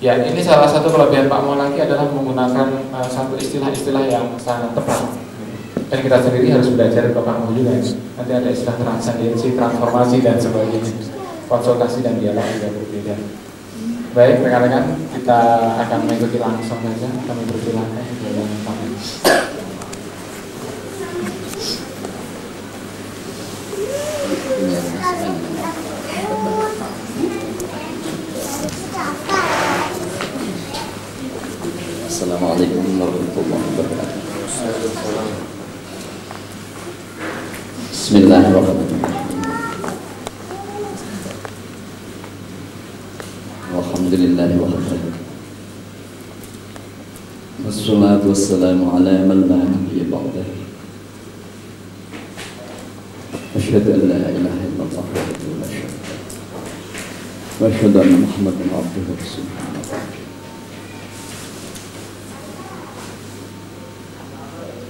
Ya, ini salah satu kelebihan Pak Maulaki adalah menggunakan satu istilah-istilah yang sangat tepat. Dan kita sendiri harus belajar dari Bapak Mau juga. Nanti ada istilah transendensi, transformasi dan sebagainya. Konsultasi dan dialog juga berbeda. Baik, rekan-rekan, kita akan mengikuti langsung saja. Kami persilakan dalam panel. Assalamualaikum warahmatullahi wabarakatuh. Bismillahirrahmanirrahim. Alhamdulillahi wa alhamdulillah. Wassalatu wassalamu ala man la nabiyya ba'dahu. Asyhadu an la ilaha illallah wahdahu la syarika lahu. Wa asyhadu anna Muhammadan abduhu wa rasuluhu.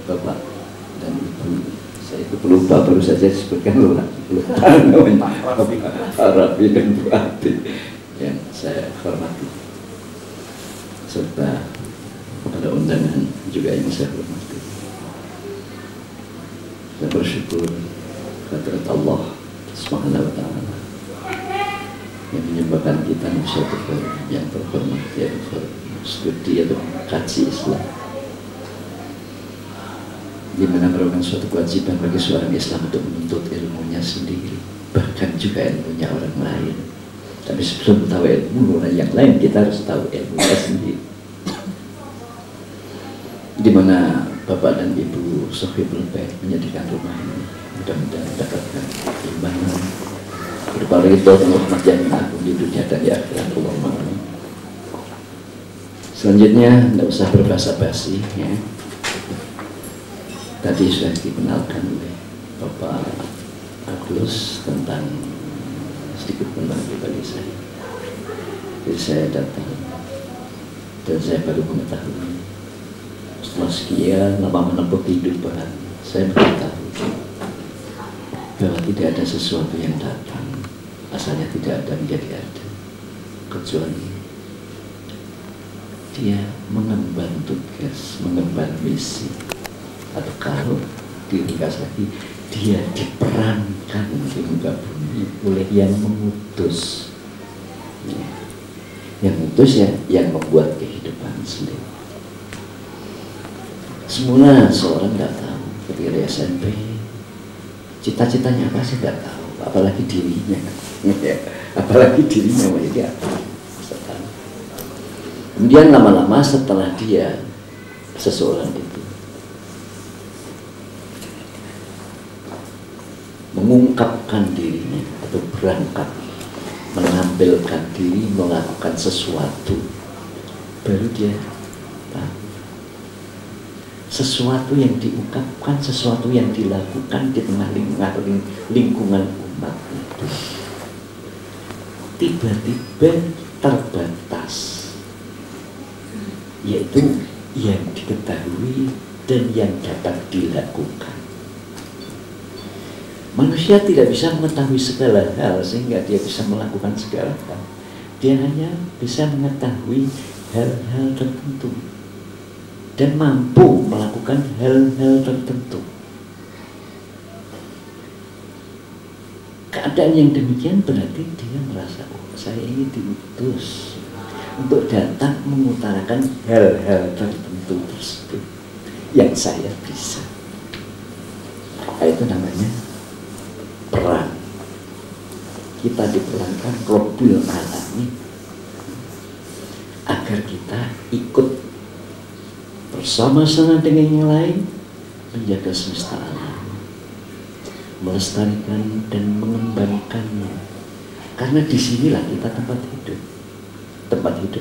Bapak dan Ibu, saya itu pelupa baru saja disebutkan Arabi dan Bu Ati yang saya hormati, serta pada undangan juga yang saya hormati. Saya bersyukur kepada Allah Subhanahu wa Ta'ala yang menyebabkan kita suatu yang terhormat, yaitu studi atau kaji Islam, di mana merupakan suatu kewajiban bagi seorang Islam untuk menuntut ilmunya sendiri, bahkan juga ilmunya orang lain. Tapi sebelum tahu ilmu orang yang lain, kita harus tahu ilmunya sendiri. Di mana Bapak dan Ibu Sohibul Bait menyediakan rumah ini, mudah-mudahan mendapatkan imbauan berupa ridho dan rahmat yang agung di dunia dan di akhirat. Allahumma amin. Selanjutnya, tidak usah berbasa-basi, ya. Tadi sudah dikenalkan oleh Bapak Agus tentang sedikit tentang pribadi saya. Jadi saya datang dan saya baru mengetahui setelah sekian lama menempuh kehidupan, saya mengetahui bahwa tidak ada sesuatu yang datang asalnya tidak ada menjadi ada, kecuali dia mengemban tugas, mengemban misi. Atau kalau diringkas lagi, dia diperankan di muka bumi oleh yang mengutus, ya. Yang mengutus ya, yang membuat kehidupan sendiri. Semula seorang tidak tahu ketika dia SMP cita-citanya apa sih, tidak tahu, apalagi dirinya, apalagi dirinya mau jadi apa. Kemudian lama-lama setelah dia seseorang itu mengungkapkan dirinya atau berangkat menampilkan diri melakukan sesuatu, baru dia tahu sesuatu yang diungkapkan, sesuatu yang dilakukan di tengah lingkungan umat itu tiba-tiba terbatas, yaitu yang diketahui dan yang dapat dilakukan. Manusia tidak bisa mengetahui segala hal sehingga dia bisa melakukan segala hal. Dia hanya bisa mengetahui hal-hal tertentu dan mampu melakukan hal-hal tertentu. Keadaan yang demikian berarti dia merasa, oh, saya ini diutus untuk datang mengutarakan hal-hal tertentu tersebut yang saya bisa. Itu namanya peran. Kita diperankan Rabbul Alamin agar kita ikut bersama-sama dengan yang lain menjaga semesta alam, melestarikan dan mengembangkannya. Karena disinilah kita tempat hidup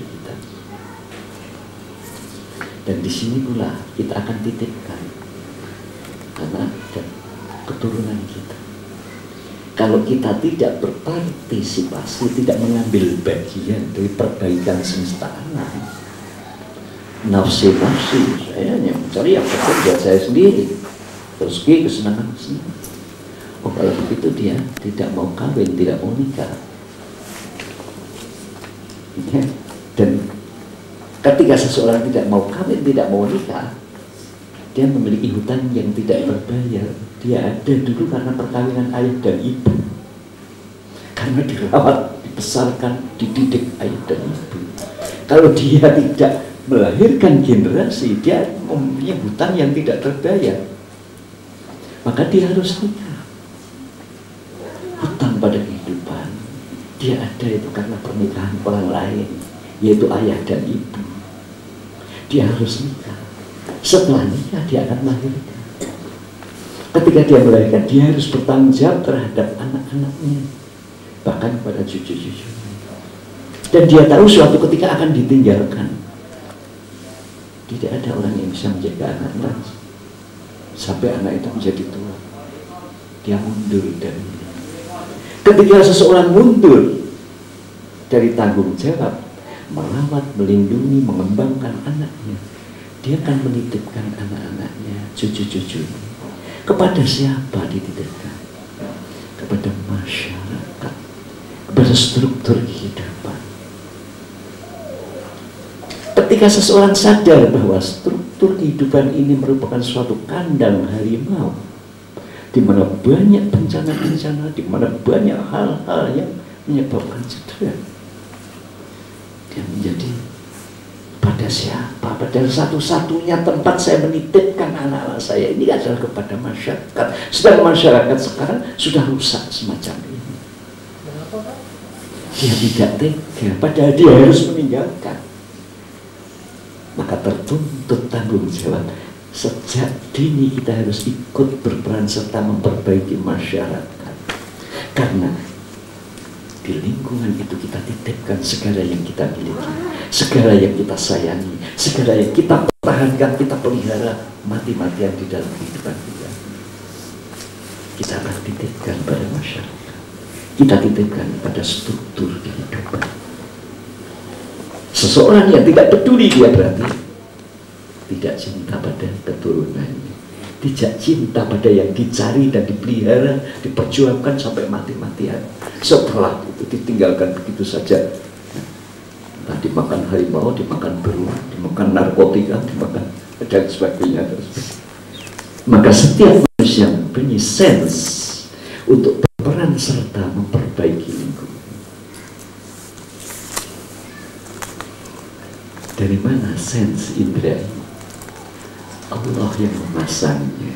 kita. Dan di sini pula kita akan titipkan anak dan keturunan kita. Kalau kita tidak berpartisipasi, tidak mengambil bagian dari perbaikan semesta alam, nafsi-nafsi, saya hanya mencari yang betul buat saya sendiri, rezeki, kesenangan. Oh, kalau begitu dia tidak mau kawin, tidak mau nikah, ya. Dan Ketika seseorang tidak mau kawin, tidak mau nikah, dia memiliki hutang yang tidak berbayar. Dia ada dulu karena perkawinan ayah dan ibu, karena dirawat, dibesarkan, dididik ayah dan ibu. Kalau dia tidak melahirkan generasi, dia mempunyai hutang yang tidak terbayar, maka dia harus nikah. Hutang pada kehidupan dia ada itu karena pernikahan orang lain, yaitu ayah dan ibu. Dia harus nikah. Setelah nikah dia akan melahirkan. Ketika dia melahirkan, dia harus bertanggung jawab terhadap anak-anaknya, bahkan kepada cucu-cucunya. Dan dia tahu suatu ketika akan ditinggalkan. Tidak ada orang yang bisa menjaga anak-anak sampai anak itu menjadi tua. Dia mundur dari. Ketika seseorang mundur dari tanggung jawab merawat, melindungi, mengembangkan anaknya, dia akan menitipkan anak-anaknya, cucu-cucunya. Kepada siapa dititipkan? Kepada masyarakat, kepada struktur kehidupan. Ketika seseorang sadar bahwa struktur kehidupan ini merupakan suatu kandang harimau, di mana banyak bencana-bencana, di mana banyak hal-hal yang menyebabkan cedera, dia menjadi, pada siapa? Padahal satu-satunya tempat saya menitipkan anak-anak saya ini adalah kepada masyarakat. Sedang masyarakat sekarang sudah rusak semacam ini. Dia tidak tega, padahal dia harus meninggalkan. Maka tertuntut tanggung jawab. Sejak dini kita harus ikut berperan serta memperbaiki masyarakat. Karena di lingkungan itu kita titipkan segala yang kita miliki, segala yang kita sayangi, segala yang kita pertahankan, kita pelihara mati-matian di dalam kehidupan kita. Kita akan titipkan pada masyarakat, kita titipkan pada struktur kehidupan. Seseorang yang tidak peduli, dia berarti tidak cinta pada keturunannya, tidak cinta pada yang dicari dan dipelihara, diperjuangkan sampai mati-matian. Setelah itu ditinggalkan begitu saja. Nah, dimakan harimau, dimakan beruang, dimakan narkotika, dimakan dan sebagainya. Maka setiap manusia mempunyai sense untuk berperan serta memperbaiki lingkungan. Dari mana sense indera ini? Allah yang memasangnya.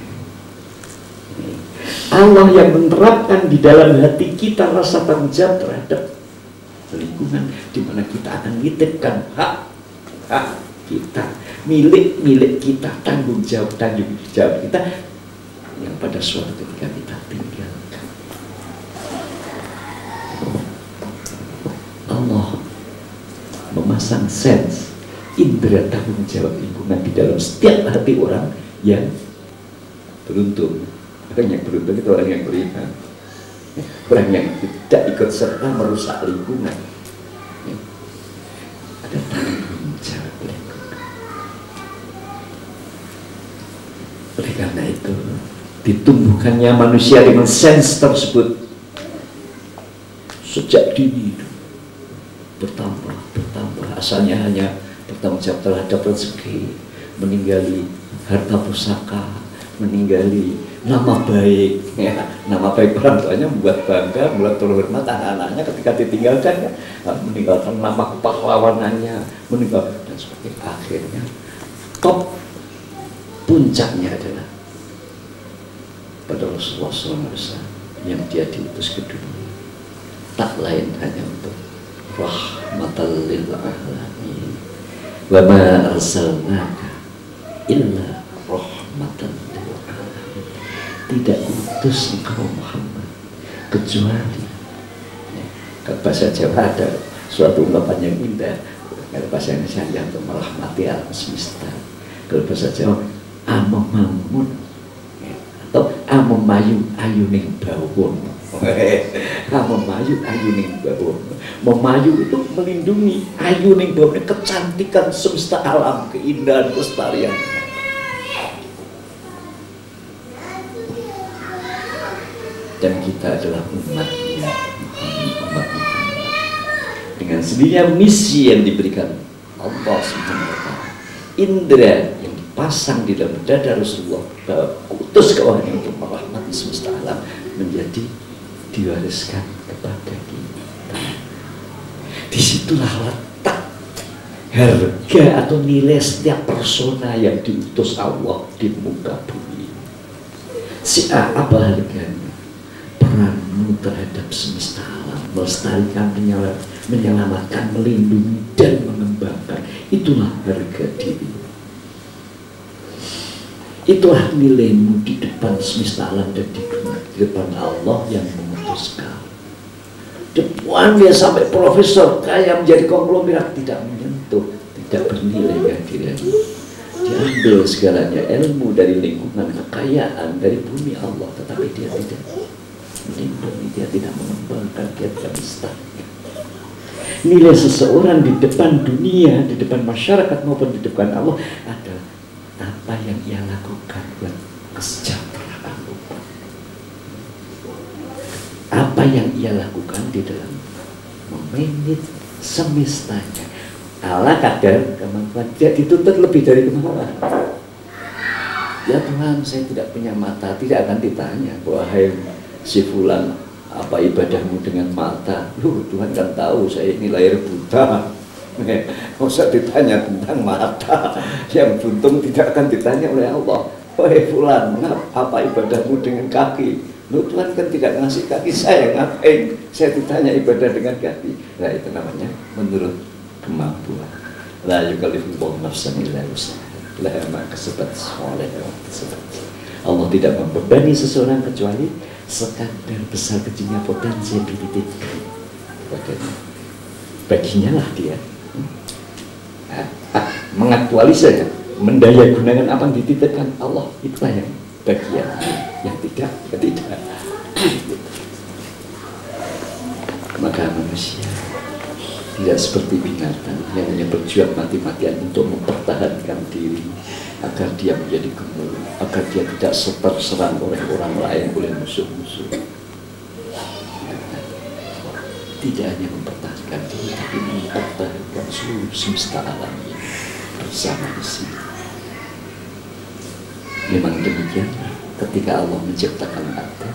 Allah yang menerapkan di dalam hati kita rasa tanggung jawab terhadap lingkungan, di mana kita akan menitipkan hak kita, milik kita, tanggung jawab kita yang pada suatu ketika kita tinggalkan. Allah memasang sense indera tanggung jawab lingkungan di dalam setiap hati orang yang beruntung. Orang yang beruntung itu orang yang beriman, orang yang tidak ikut serta merusak lingkungan. Ada tanggung jawab lingkungan. Oleh karena itu ditumbuhkannya manusia dengan sense tersebut sejak dini itu bertambah. Asalnya hanya bertanggung jawab terhadap rezeki, meninggali harta pusaka, meninggali nama baik, ya. Nama baik orang tuanya membuat bangga, membuat terhormat anak-anaknya ketika ditinggalkan, ya. Meninggalkan nama kepahlawanannya, meninggalkan dan sebagainya. Akhirnya top puncaknya adalah pada Rasulullah SAW yang dia diutus ke dunia, tak lain hanya untuk rahmatan lil alamin. Wa ma arsalnaka illa rahmatan lil alamin. Tidak utus engkau Muhammad kecuali, kalau bahasa Jawa ada suatu ungkapan yang indah, kalau bahasa Indonesia yang untuk merahmati alam semesta. Kalau bahasa Jawa amomamun atau amomayu ayuning bawon. Amomayu ayuning bawon. Memayu itu melindungi, ayuning bawon kecantikan semesta alam, keindahan, kelestarian. Dan kita adalah umatnya, umat Muhammad. Dengan sendirinya misi yang diberikan Allah Subhanahu wa Ta'ala. Indra yang dipasang di dalam dada Rasulullah utus ke orang untuk merahmati semesta alam menjadi diwariskan kepada kita. Disitulah letak harga atau nilai setiap persona yang diutus Allah di muka bumi. Si apa harganya? Peranmu terhadap semesta alam, melestarikan, menyelamatkan, melindungi, dan mengembangkan. Itulah harga diri. Itulah nilaimu di depan semesta alam dan di depan Allah yang memutuskan. Depan dia sampai profesor kaya menjadi konglomerat tidak menyentuh, tidak bernilai kehadirannya. Diambil segalanya ilmu dari lingkungan kekayaan dari bumi Allah, tetapi dia tidak melindungi, dia tidak mengembangkan, dia tidak melestarikan. Nilai seseorang di depan dunia, di depan masyarakat maupun di depan Allah adalah apa yang ia lakukan buat kesejahteraan umat. Apa yang ia lakukan di dalam memanage semestanya ala kadar kemampuan. Dia dituntut lebih dari kemampuan. Ya Tuhan, saya tidak punya mata. Tidak akan ditanya, wahai si fulan, apa ibadahmu dengan mata? Tuhan kan tahu saya ini lahir buta. Nggak usah ditanya tentang mata. Yang buntung tidak akan ditanya oleh Allah. Wahai fulan, apa ibadahmu dengan kaki? Tuhan kan tidak ngasih kaki, saya ngapain? Saya ditanya ibadah dengan kaki. Nah itu namanya menurut kemampuan. La yukallifullahu nafsan illa wus'aha. Laha ma kasabat wa 'alaiha ma iktasabat. Allah tidak membebani seseorang kecuali sekadar besar kecilnya potensi yang dititipkan kepadanya. Baginya lah dia mengaktualisasi, mendaya gunakan apa yang dititipkan Allah. Itulah yang bagian, yang tidak. Maka manusia tidak seperti binatang yang hanya berjuang mati-matian untuk mempertahankan diri agar dia menjadi gemuk, agar dia tidak terserang oleh orang lain, oleh musuh-musuh. Tidak hanya mempertahankan diri, tapi mempertahankan seluruh semesta alam ini bersama di sini. Memang demikian. Ketika Allah menciptakan Adam,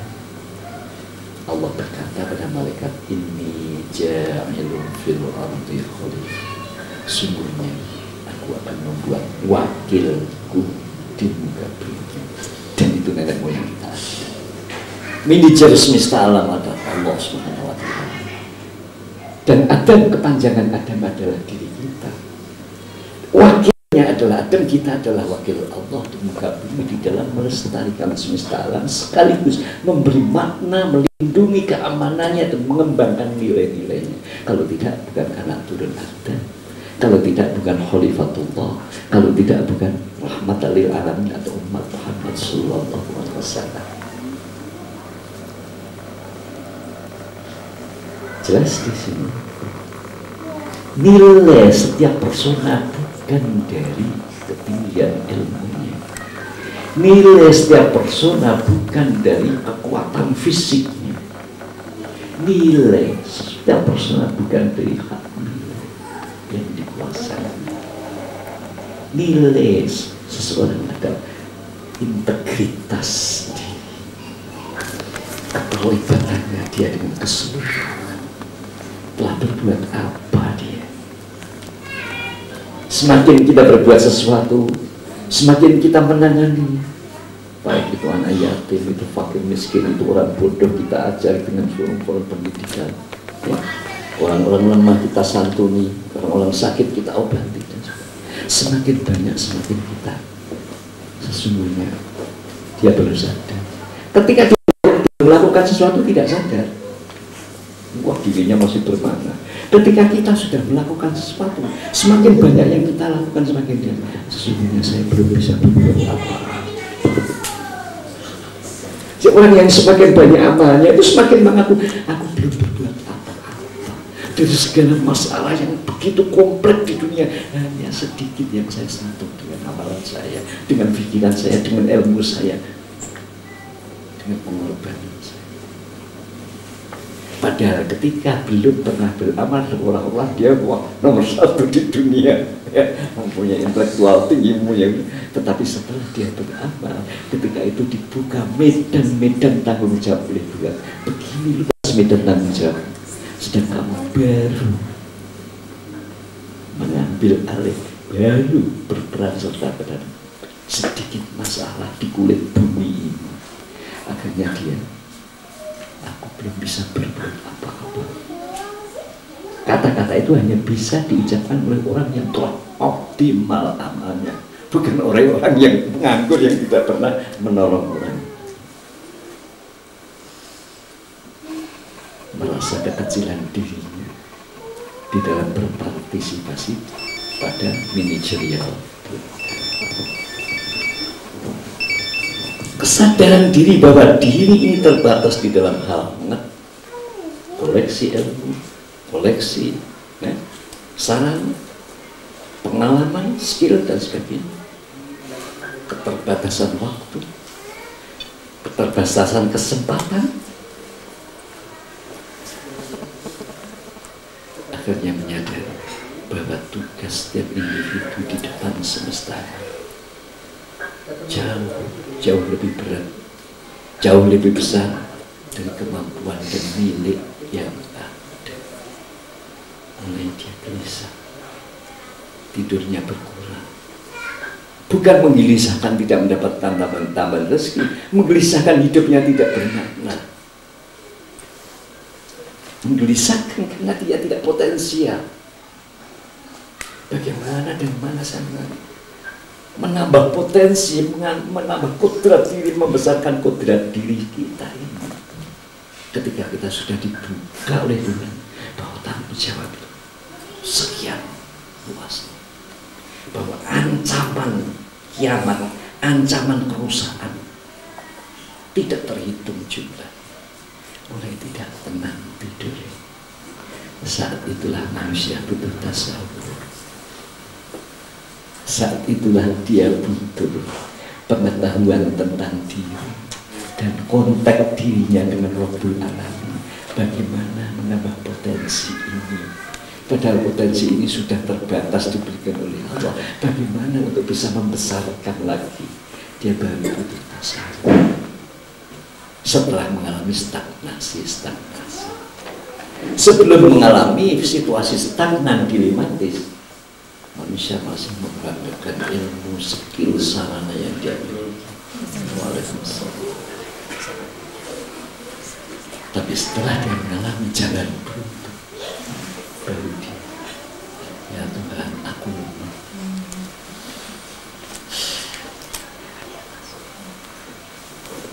Allah berkata pada malaikat, inni ja'ilun fil ardi khalifah. Sungguhnya aku akan membuat wakilku di muka bumi. Dan itu nenek moyang kita. Manajer semesta alam adalah Allah Subhanahu wa Ta'ala. Dan Adam, kepanjangan Adam adalah diri kita. Wakilnya adalah Adam, kita adalah wakil Allah di muka bumi di dalam melestarikan semesta alam, sekaligus memberi makna, melindungi keamanannya dan mengembangkan nilai-nilainya. Kalau tidak, bukan anak turun Adam. Kalau tidak, bukan Khalifatullah. Kalau tidak, bukan rahmatan lil alamin atau umat Muhammad sallallahu alaihi wasallam. Jelas di sini. Nilai setiap persona bukan dari ketinggian ilmunya. Nilai setiap persona bukan dari kekuatan fisiknya. Nilai setiap persona bukan dari hak nilai yang dikuasai. Nilai seseorang adalah integritas diri, keterlibatannya dia dengan keseluruhan. Telah berbuat apa dia? Semakin kita berbuat sesuatu, semakin kita menangani, baik itu anak yatim, itu fakir miskin, itu orang bodoh, kita ajar dengan forum-forum pendidikan, ya. Orang-orang lemah kita santuni, orang-orang sakit kita obati. Semakin banyak, semakin kita sesungguhnya dia baru sadar. Ketika dia melakukan sesuatu tidak sadar, wah dirinya masih bermakna. Ketika kita sudah melakukan sesuatu, semakin banyak yang kita lakukan, semakin dia sesungguhnya saya belum bisa berbuat apa-apa. Orang yang semakin banyak amalnya itu semakin mengaku, aku belum berbuat apa-apa. Dari segala masalah yang begitu kompleks di dunia, hanya sedikit yang saya sentuh dengan amalan saya, dengan pikiran saya, dengan ilmu saya, dengan pengorbanan saya. Padahal ketika belum pernah beramal seolah-olah dia nomor satu di dunia, ya, mempunyai intelektual tinggi, tetapi setelah dia beramal, ketika itu dibuka medan-medan tanggung jawab oleh Tuhan. Begini luas medan tanggung jawab, sedang kamu baru mengambil alih, baru berperan serta pada sedikit masalah di kulit bumi ini. Akhirnya dia, aku belum bisa berbuat apa-apa. Kata-kata itu hanya bisa diucapkan oleh orang yang telah optimal amalnya, bukan orang-orang yang menganggur, yang tidak pernah menolong orang. Merasa kekecilan dirinya di dalam berpartisipasi pada manajerial. Kesadaran diri bahwa diri ini terbatas di dalam hal koleksi ilmu, koleksi saran, pengalaman, skill dan sebagainya. Keterbatasan waktu, keterbatasan kesempatan, akhirnya menyadari bahwa tugas setiap individu di depan semesta jauh lebih berat, jauh lebih besar dari kemampuan dan milik yang ada. Mulai dia gelisah, tidurnya berkurang. Bukan menggelisahkan tidak mendapatkan tambahan rezeki, menggelisahkan hidupnya tidak bermakna, menggelisahkan karena dia tidak potensial. Bagaimana dan mana saya menambah potensi, menambah kodrat diri, membesarkan kodrat diri kita ini. Ketika kita sudah dibuka oleh Tuhan bahwa tanggung jawab itu sekian luasnya, bahwa ancaman kiamat, ancaman kerusakan tidak terhitung jumlah, mulai tidak tenang tidur. Saat itulah manusia butuh tasawuf. Saat itulah dia butuh pengetahuan tentang diri dan kontak dirinya dengan Rabbul Alamin. Bagaimana menambah potensi ini? Padahal potensi ini sudah terbatas diberikan oleh Allah. Bagaimana untuk bisa membesarkan lagi? Dia baru butuh tasawuf. Setelah mengalami stagnasi. Sebelum mengalami situasi stagnan dilematis, manusia masih membanggakan ilmu, skill, sarana yang dia miliki. Tapi setelah dia mengalami jalan buntu, baru dia, ya Tuhan, aku lemah.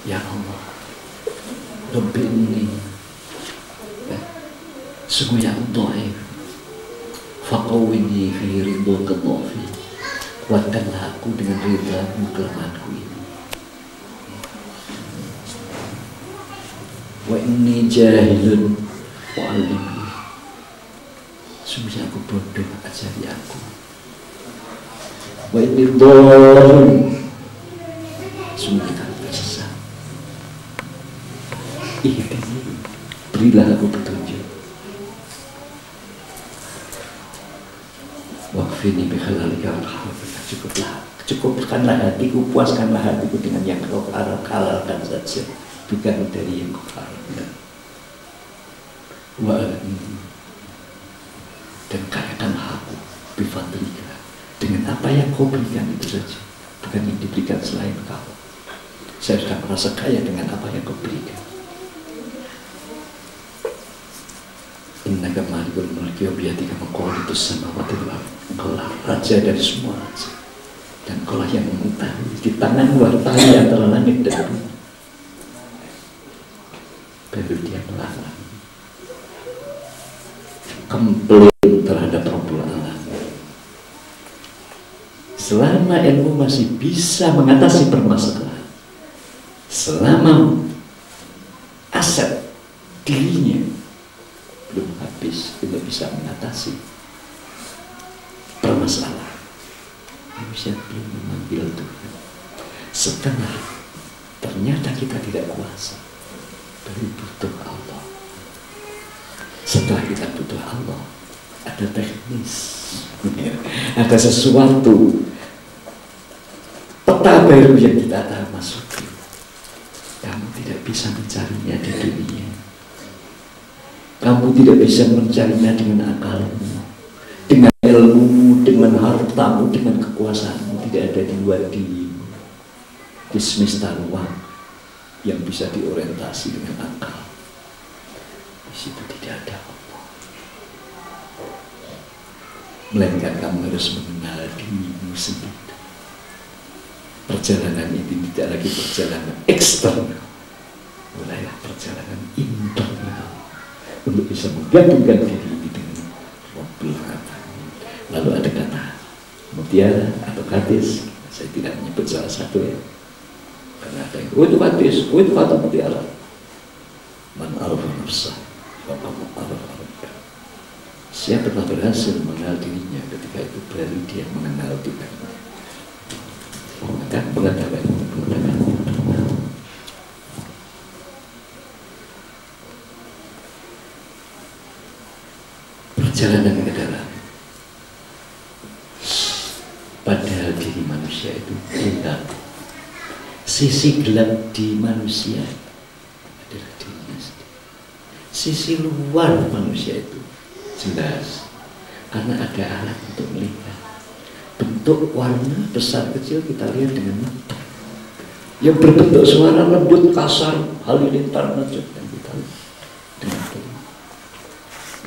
Ya Allah, lebih ini, sungguh yang dhaif. Faqawini fi ridho kedhofi, kuatkanlah aku dengan ridhamu kelemahanku ini. Wa inni jahilun wa'alimni, sungguh aku bodoh, ajari aku. Wa inni dhalun, sungguh aku tersesat. Ihdini, berilah aku petunjuk. Wakfini bihalalika warhamna, cukupkanlah hatiku, puaskanlah hatiku dengan yang kau halalkan saja, bukan dari yang kau haramkan. Dan kayakanlah aku bifadlika, dengan apa yang kau berikan itu saja, bukan yang diberikan selain kau. Saya sudah merasa kaya dengan apa yang kau berikan. Innaka malikul mulki wa biyadika maqalidus samawati wal ardh. Engkaulah raja dari semua raja, dan engkaulah yang mengetahui, di tanganmu harta antara langit dan bumi. Baru dia melarang komplain terhadap Rabbul Alamin. Selama ilmu masih bisa mengatasi permasalahan, selama aset dirinya belum habis untuk bisa mengatasi permasalahan, manusia belum memanggil Tuhan. Setelah ternyata kita tidak kuasa, baru butuh Allah. Setelah kita butuh Allah, ada teknis, ada sesuatu peta baru yang kita akan masuki. Kamu tidak bisa mencarinya di dunia. Kamu tidak bisa mencarinya dengan akalmu, dengan ilmu, dengan hartamu, dengan kekuasaanmu. Tidak ada di luar dirimu. Di semesta ruang yang bisa diorientasi dengan akal. Di situ tidak ada Allah. Melainkan kamu harus mengenal dirimu sendiri. Perjalanan ini tidak lagi perjalanan eksternal, mulailah perjalanan internal untuk bisa menggabungkan diri ini dengan Rabbul Alamin. Lalu ada kata mutiara atau hadis, saya tidak menyebut salah satu ya, karena ada yang itu hadis, itu kata mutiara. Man arafa nafsah wa man arafa rabbah. Siapa telah berhasil mengenal dirinya, ketika itu berarti dia mengenal Tuhan. Maka pengetahuan internal. Perjalanan ke dalam. Padahal diri manusia itu gelap. Sisi gelap di manusia adalah dirinya sendiri. Sisi luar manusia itu jelas, karena ada alat untuk melihat. Bentuk warna besar kecil kita lihat dengan mata. Yang berbentuk suara lembut kasar, halilintar najib yang kita lihat dengan telinga.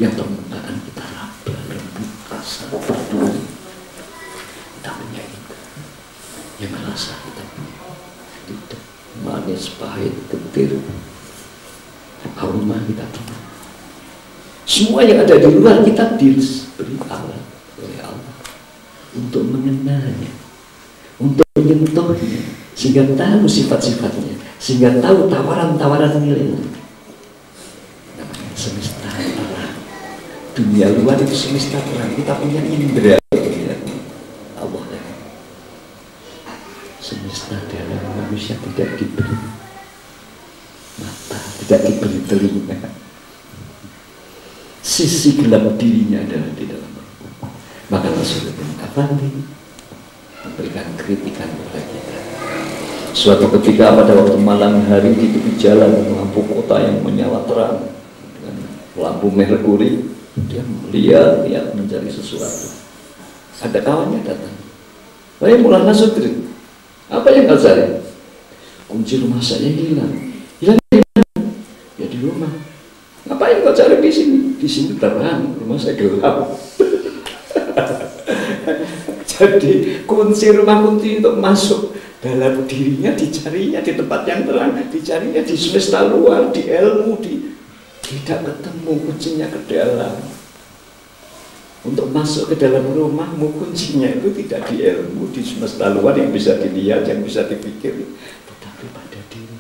Yang permukaan kita raba lembut kasar berduri. Kita punya itu. Yang rasa kita punya itu manis, pahit, getir, aroma kita punya. Semua yang ada di luar kita diberi alat oleh Allah untuk mengenalnya, untuk menyentuhnya, sehingga tahu sifat-sifatnya, sehingga tahu tawaran-tawaran nilainya. Namanya semesta terang. Dunia luar itu semesta terang. Kita punya indera Allah. Semesta dalam manusia tidak diberi mata, tidak diberi telinga. Sisi gelap dirinya adalah di dalam. Maka Rasulullah Afandi memberikan kritikan kepada kita. Suatu ketika pada waktu malam hari di tepi jalan lampu kota yang menyala terang dengan lampu merkuri, dia melihat mencari sesuatu. Ada kawannya datang. Wahai Maulana Sudri, apa yang kau cari? Kunci rumah saya hilang. Hilang di mana? Ya di rumah. Ngapain kau cari di sini? Di sini terang, rumah saya gelap. Jadi kunci rumah kunci untuk masuk dalam dirinya dicarinya di tempat yang terang, dicarinya di semesta luar, di ilmu, tidak ketemu kuncinya ke dalam. Untuk masuk ke dalam rumahmu kuncinya itu tidak di ilmu, di semesta luar yang bisa dilihat, yang bisa dipikir, tetapi pada diri.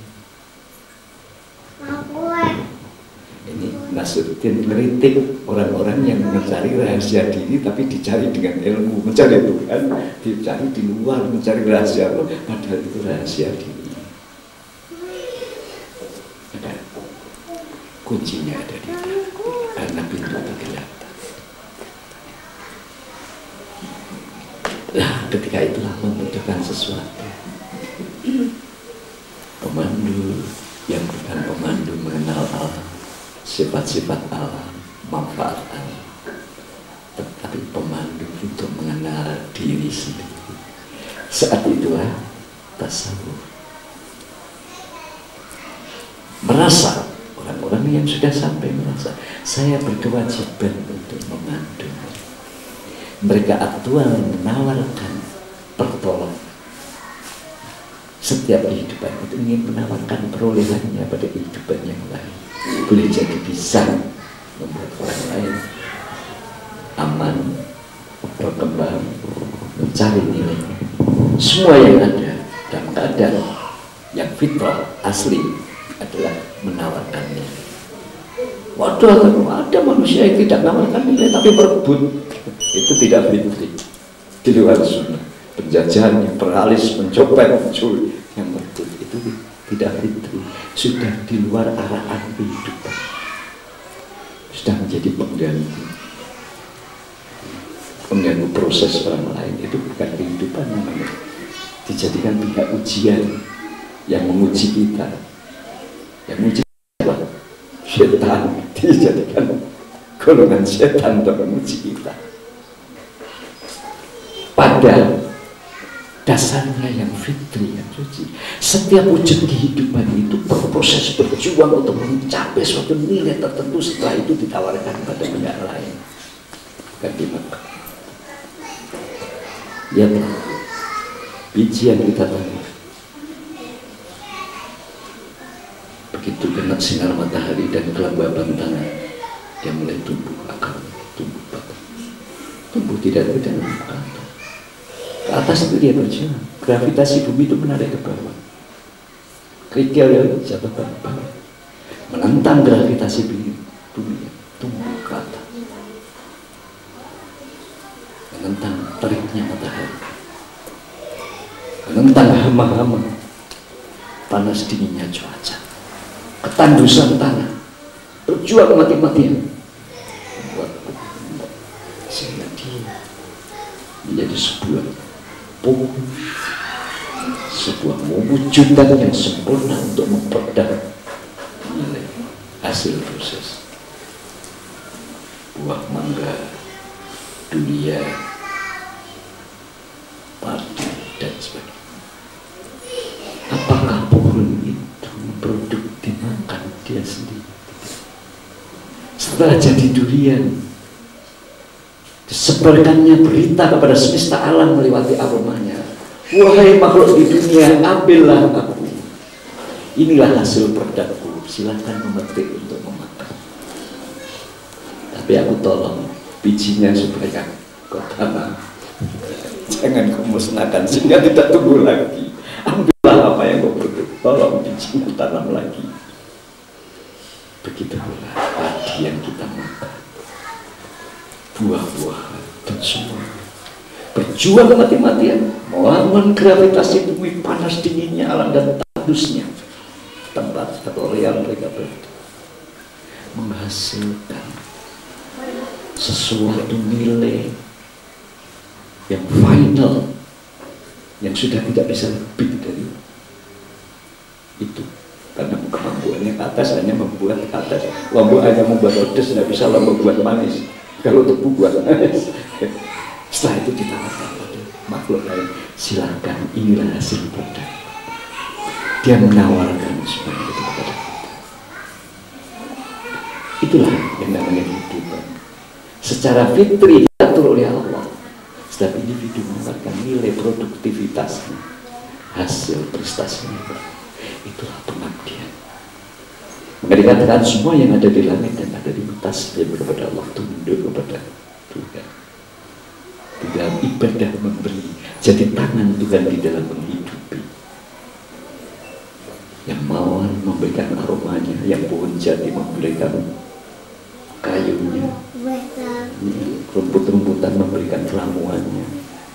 Ini Nasruddin ngeritik orang-orang yang mencari rahasia diri tapi dicari dengan ilmu, mencari Tuhan, dicari di luar, mencari rahasia Allah, padahal itu rahasia diri. Ada kuncinya ada di dalam, karena pintu kelihatan. Nah, ketika itulah membutuhkan sesuatu. Pemandu yang bukan pemandu mengenal alam, sifat-sifat alam, manfaat alam, tetapi pemandu untuk mengenal diri sendiri. Saat itulah tasawuf. Merasa, orang-orang yang sudah sampai merasa, saya berkewajiban untuk memandu. Mereka aktual menawarkan pertolongan. Setiap kehidupan itu ingin menawarkan perolehannya pada kehidupan yang lain. Boleh jadi bisa membuat orang lain aman, berkembang, mencari nilainya. Semua yang ada dalam keadaan yang fitrah asli adalah menawarkan nilai. Waduh, ada manusia yang tidak menawarkan nilai tapi berebut. Itu tidak fitri, di luar sunnah. Penjajahan yang peralis, mencopet, mencuri, yang betul itu tidak fitri, sudah di luar arahan kehidupan. sudah menjadi pengganggu proses orang lain, itu bukan kehidupan namanya. Dijadikan pihak ujian yang menguji kita, yang menguji kita setan, dijadikan golongan setan untuk menguji kita. Padahal dasarnya yang fitri, yang suci. Setiap wujud kehidupan itu berproses berjuang untuk mencapai suatu nilai tertentu, setelah itu ditawarkan pada pihak lain, bukan dimakan. Ya, biji yang kita tanam begitu kena sinar matahari dan kelembaban tanah, dia mulai tumbuh akar, tumbuh batang, tumbuh tidak dengan akar. Ke atas itu dia berjalan. Gravitasi bumi itu menarik ke bawah. Kerikil ya jatuh ke bawah. Menentang gravitasi bumi, tumbuh ke atas. Menentang teriknya matahari. Menentang hama-hama, panas dinginnya cuaca, ketandusan tanah, berjuang mati-matian. Sehingga dia menjadi sebuah mewujudan yang sempurna untuk memperdalam nilai hasil proses. Buah mangga, durian, padi, dan sebagainya. Apakah pohon itu memproduksi makan dia sendiri? Setelah jadi durian, disebarkannya berita kepada semesta alam melewati aromanya. Wahai makhluk di dunia, ambillah aku. Inilah hasil produkku, silakan memetik untuk memakan. Tapi aku tolong bijinya supaya kau tanam. Jangan kau musnahkan sehingga tidak tumbuh lagi. Ambillah apa yang kau produk, tolong bijinya tanam lagi. Begitu pula padi yang kita makan, buah-buahan dan semua berjuang mati-matian melawan gravitasi bumi, panas dinginnya alam dan tandusnya tempat atau yang mereka berada, menghasilkan sesuatu nilai yang final, yang sudah tidak bisa lebih dari itu. Karena kemampuannya ke atas hanya membuat ke atas, lombok hanya membuat pedas, tidak bisa lombok buat manis. Kalau tubuh buat manis. Setelah itu ditawarkan pada makhluk lain, silakan, inilah hasil produk. Dia menawarkan semua itu kepada kita. Itulah yang namanya kehidupan. Secara fitri diatur oleh Allah. Setiap individu mengeluarkan nilai produktivitasnya, hasil prestasinya. Itulah pengabdian. Maka dikatakan semua yang ada di langit dan ada di atas kepada Allah, tunduk kepada Tuhan. Di dalam ibadah memberi, jadi tangan Tuhan di dalam menghidupi. Yang mawar memberikan aromanya, yang pohon jati memberikan kayunya, rumput-rumputan memberikan ramuannya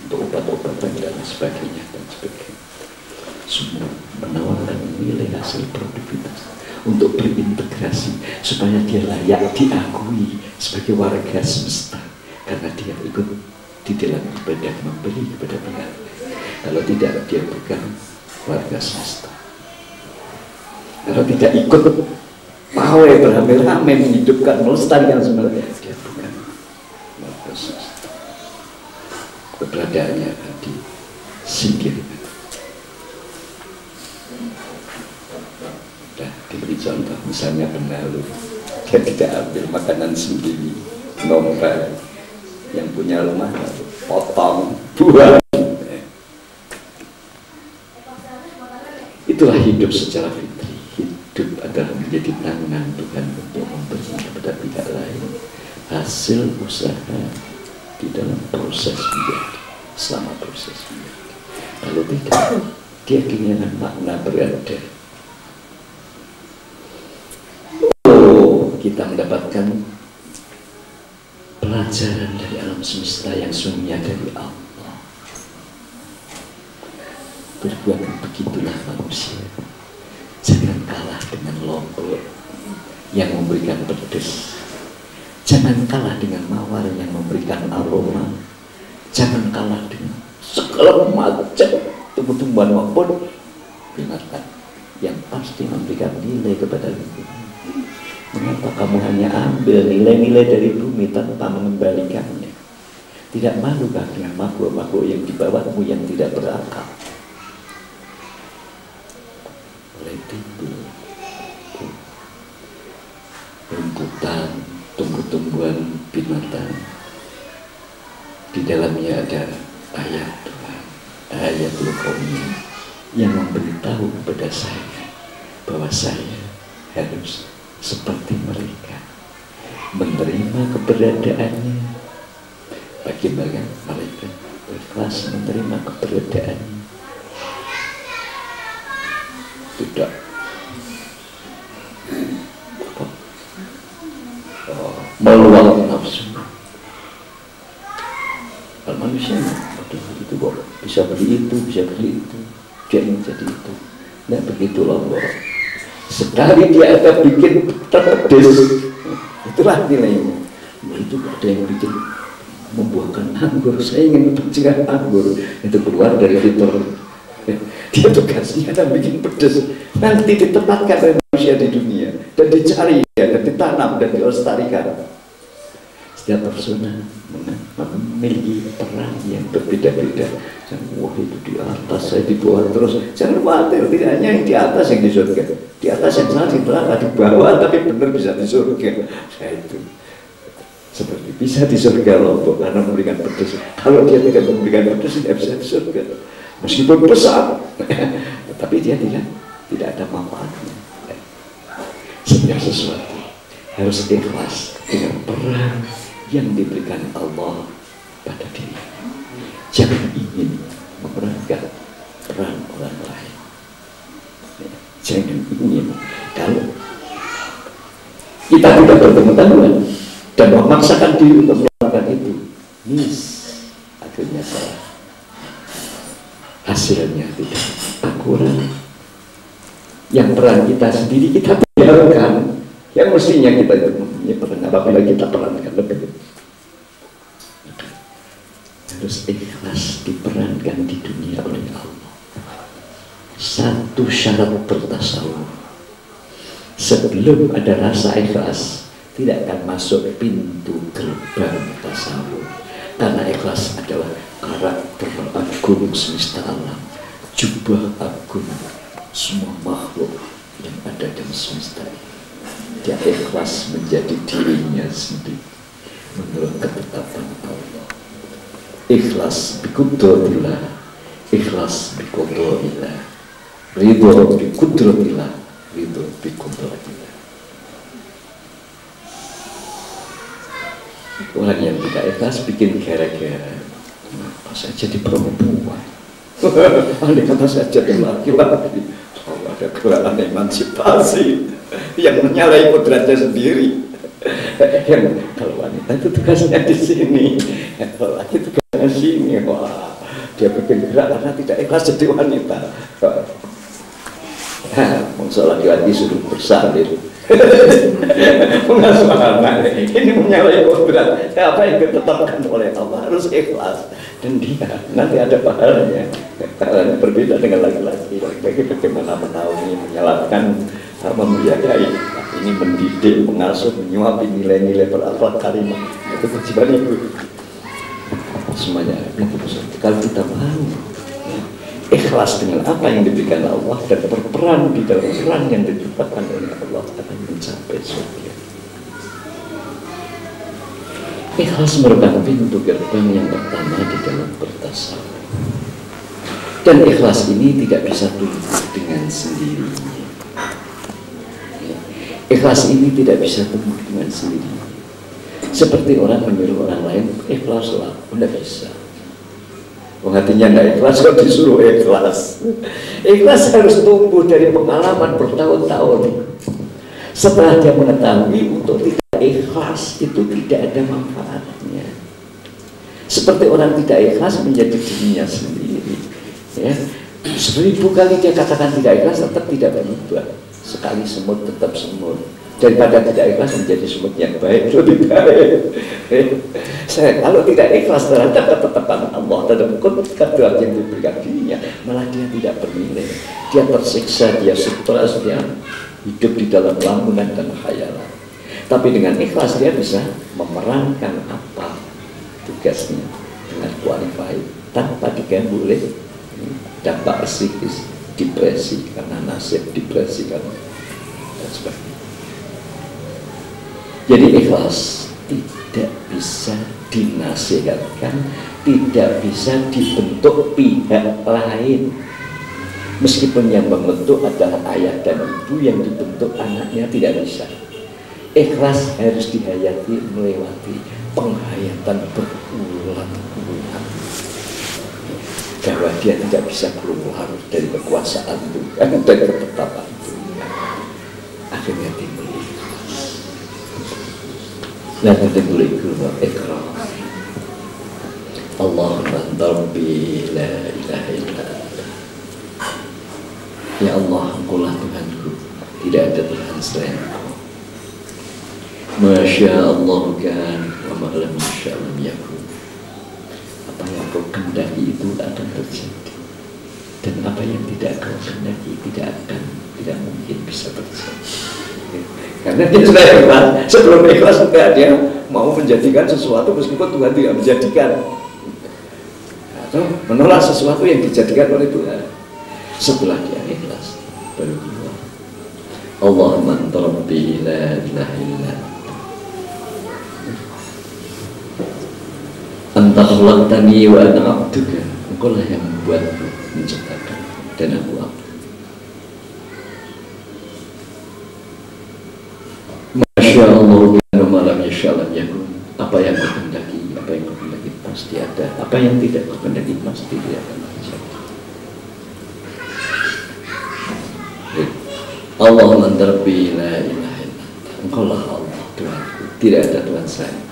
untuk obat-obatan dan sebagainya dan sebagainya. Semua menawarkan nilai hasil produktivitas untuk berintegrasi supaya dia layak diakui sebagai warga semesta, karena dia ikut di dalam ibadah memberi kepada pihak. Kalau tidak, dia bukan warga semesta. Kalau tidak ikut pawai beramai-ramai menghidupkan, melestarikan sebenarnya, dia bukan warga semesta. Keberadaannya akan disingkirkan. Nah, diberi contoh, misalnya penalu, dia tidak ambil makanan sendiri, nombak, yang punya rumah potong, buang. Itulah hidup secara fitri. Hidup adalah menjadi tangan Tuhan untuk memberi kepada pihak lain hasil usaha di dalam proses menjadi, selama proses menjadi. Kalau tidak, dia kehilangan makna berada. Kita mendapatkan pelajaran dari alam semesta yang sungguhnya dari Allah. Berbuat begitulah manusia. Jangan kalah dengan lombok yang memberikan pedes. Jangan kalah dengan mawar yang memberikan aroma. Jangan kalah dengan segala macam tumbuh-tumbuhan maupun binatang yang pasti memberikan nilai kepada lingkungan. Mengapa kamu hanya ambil nilai-nilai dari bumi tanpa mengembalikannya? Tidak malukah dengan makhluk-makhluk yang di bawahmu yang tidak berakal? Oleh timbul rumputan, tumbuh-tumbuhan, binatang. Di dalamnya ada ayat Tuhan, ayatul kauniyah yang memberitahu kepada saya bahwa saya harus seperti mereka, menerima keberadaannya. Bagaimana mereka ikhlas menerima keberadaannya? Tidak meluang nafsu. Kalau manusia, aduh itu kok bisa beli itu, bisa beli itu, dia ingin jadi itu. Nah begitulah Allah. Sekali dia ada bikin terpedes, itulah nilainya. Itu ada yang bikin membuahkan anggur, saya ingin mencegah anggur, itu keluar dari fitur. Dia tugasnya ada bikin pedes, nanti ditempatkan oleh manusia di dunia dan dicari dan ditanam dan dilestarikan. Setiap persona memiliki peran yang berbeda-beda. Wah itu di atas, saya di bawah terus. Jangan khawatir, tidak hanya yang di atas yang di surga. Di atas yang salah di neraka, di bawah tapi benar bisa di surga. Saya itu seperti bisa di surga Lombok karena memberikan pedes. Kalau dia tidak memberikan pedes, tidak bisa di surga. Meskipun besar, tapi dia tidak ada manfaatnya. Setiap sesuatu harus ikhlas dengan peran yang diberikan Allah pada diri. Jangan ingin memerankan peran orang lain. Jangan ingin kalau kita tidak berpengetahuan dan memaksakan diri untuk melakukan itu, akhirnya salah. Hasilnya tidak akurat. Yang peran kita sendiri kita tinggalkan. Yang mestinya kita itu mempunyai peran apabila kita perankan lebih. Harus ikhlas diperankan di dunia oleh Allah. Satu syarat bertasawuf. Sebelum ada rasa ikhlas, tidak akan masuk pintu gerbang tasawuf. Karena ikhlas adalah karakter agung semesta alam, jubah agung semua makhluk yang ada dalam semesta ini. Dia ikhlas menjadi dirinya sendiri menurut ketetapan Allah. Ikhlas biqudrotillah, ikhlas biqudrotillah, ridho biqudrotillah, ridho biqudrotillah. Orang yang tidak ikhlas bikin gara-gara. Kenapa saya jadi perempuan? Andai kata saya jadi laki-laki, kalau ada gerakan emansipasi yang menyalahi kodratnya sendiri. Kalau wanita itu tugasnya di sini, kalau laki tugasnya di sini. Wah, dia bikin gerak karena tidak ikhlas jadi wanita. Maksud laki-laki suruh bersalin. Mengasuh anak ini menyalahi kodrat. Apa yang ditetapkan oleh Allah harus ikhlas, dan dia nanti ada pahalanya. Pahalanya berbeda dengan laki-laki. Laki-laki bagaimana menaungi, menyalahkan, memuliakai. Ini mendidik, mengasuh, menyuapi nilai-nilai berakhlak karimah. Itu kewajiban ibu. Semuanya kalau kita mau ikhlas dengan apa yang diberikan Allah dan berperan di dalam peran yang diciptakan oleh Allah, akan mencapai surga. Ikhlas merupakan pintu gerbang yang pertama di dalam bertasawuf. Dan ikhlas ini tidak bisa tumbuh dengan sendirinya. Ikhlas ini tidak bisa tumbuh dengan sendirinya. Seperti orang menyuruh orang lain ikhlaslah, tidak bisa. Hatinya tidak ikhlas, kok disuruh ikhlas. Ikhlas harus tumbuh dari pengalaman bertahun-tahun. Setelah dia mengetahui untuk tidak ikhlas itu tidak ada manfaatnya. Seperti orang tidak ikhlas menjadi dirinya sendiri. Ya. 1000 kali dia katakan tidak ikhlas, tetap tidak berubah. Sekali semut tetap semut. Daripada tidak ikhlas menjadi sumut yang baik, lebih baik. Saya kalau tidak ikhlas terhadap ketetapan Allah, terhadap kedua yang diberikan dirinya, malah dia tidak bernilai. Dia tersiksa, dia stres, dia hidup di dalam lamunan dan khayalan. Tapi dengan ikhlas dia bisa memerankan apa tugasnya dengan qualified tanpa diganggu oleh dampak psikis, depresi karena nasib, depresi karena dan sebagainya. Jadi ikhlas tidak bisa dinasihatkan, tidak bisa dibentuk pihak lain. Meskipun yang membentuk adalah ayah dan ibu, yang dibentuk anaknya tidak bisa. Ikhlas harus dihayati melewati penghayatan berulang-ulang, bahwa dia tidak bisa keluar dari kekuasaan Tuhan, dari ketetapan Tuhan. Akhirnya timbul la tadriku wa ikrar. Allahumma rabbi la ilaha illa anta. Ya Allah, Engkaulah Tuhanku, tidak ada Tuhan selain Engkau. Masya Allah kan wa ma lam yasha lam yakun. Apa yang Kau kehendaki itu akan terjadi, dan apa yang tidak Kau kehendaki tidak mungkin bisa terjadi. Karena dia sudah ikhlas. Sebelum ikhlas juga dia mau menjadikan sesuatu meskipun Tuhan tidak menjadikan, atau menolak sesuatu yang dijadikan oleh Tuhan. Setelah dia ikhlas baru keluar. Allahumma anta rabbi la ilaha illa anta khalaqtani wa ana abduka. Engkau lah yang membuatku, menciptakan, dan aku abdu. Masya Allah kan malam yashalam yakun. Apa yang Kau kehendaki, apa yang Kau kehendaki pasti ada. Apa yang tidak Kau kehendaki pasti tidak akan terjadi. Allahumma anta rabbi la ilaha illa anta. Engkaulah Allah Tuhanku, tidak ada Tuhan selain Engkau.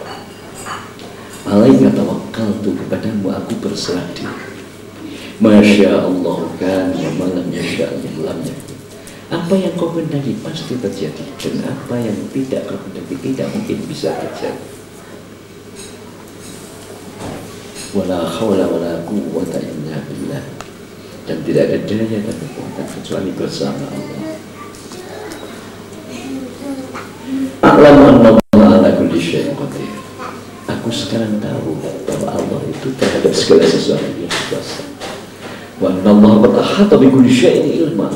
Alaika tawakkaltu, kepadamu aku berserah diri. Masya Allah kan malam yashalam lam yakun. Apa yang Kau kehendaki pasti terjadi, dan apa yang tidak Kau kehendaki tidak mungkin bisa terjadi. Wala hawla wala quwwata illa billah. Dan tidak ada daya dan kekuatan kecuali bersama Allah. A'lamu anna Allah ala kulli syai'in qadir. Aku sekarang tahu bahwa Allah itu terhadap segala sesuatu yang berkuasa. Wa anna Allah qad ahata bi kulli syai'in ilma.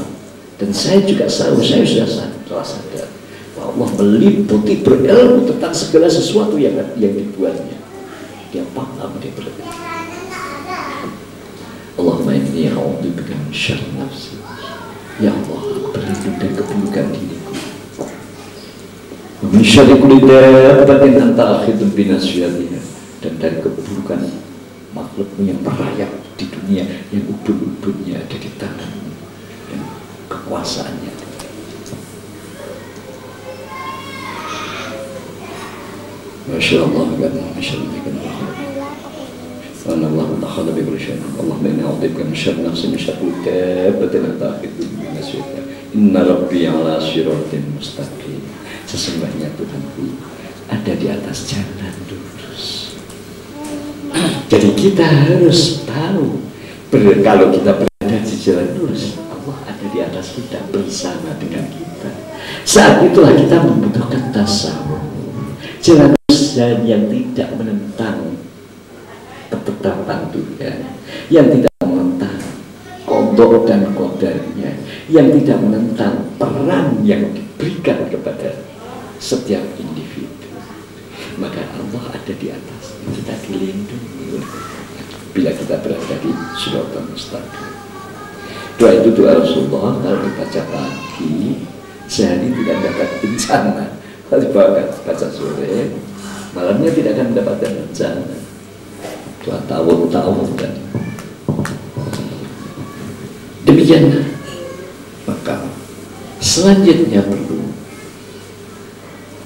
Dan saya juga tahu, saya sudah sadar bahwa Allah meliputi, berilmu tentang segala sesuatu yang dibuatnya. Dia paham, dia berarti. Allahumma inni a'udzubika min syarri nafsi. Ya Allah, aku berlindung dari keburukan diriku. Wa min syarri kulli dabbatin anta akhidun bi nasiyatiha. Dan dari keburukan makhlukmu yang merayap di dunia, yang ubun-ubunnya ada di tanganmu, dan kekuasaannya. Masya Allah kan, Masya Allah kan. Allah takhala bi kulli syai'in. Allahumma inni a'udzubika min syarri nafsi, min syarri dabbatin anta akhidun bi nasiyatiha. Inna rabbi ala siratin mustaqim. Sesungguhnya Tuhanku ada di atas jalan lurus. Jadi kita harus tahu, kalau kita berada di jalan lurus, Allah ada di atas kita, bersama dengan kita. Saat itulah kita membutuhkan tasawuf, jalan lurus yang tidak menentang ketetapan Tuhan, yang tidak menentang qada dan qadarnya, yang tidak menentang peran yang diberikan kepada setiap individu. Maka Allah ada di atas, kita dilindungi bila kita berada di siratal mustaqim. Doa itu doa Rasulullah, kalau dibaca pagi sehari tidak dapat bencana, kalau dibaca sore malamnya tidak akan mendapatkan bencana. Doa tawud dan demikianlah. Maka selanjutnya perlu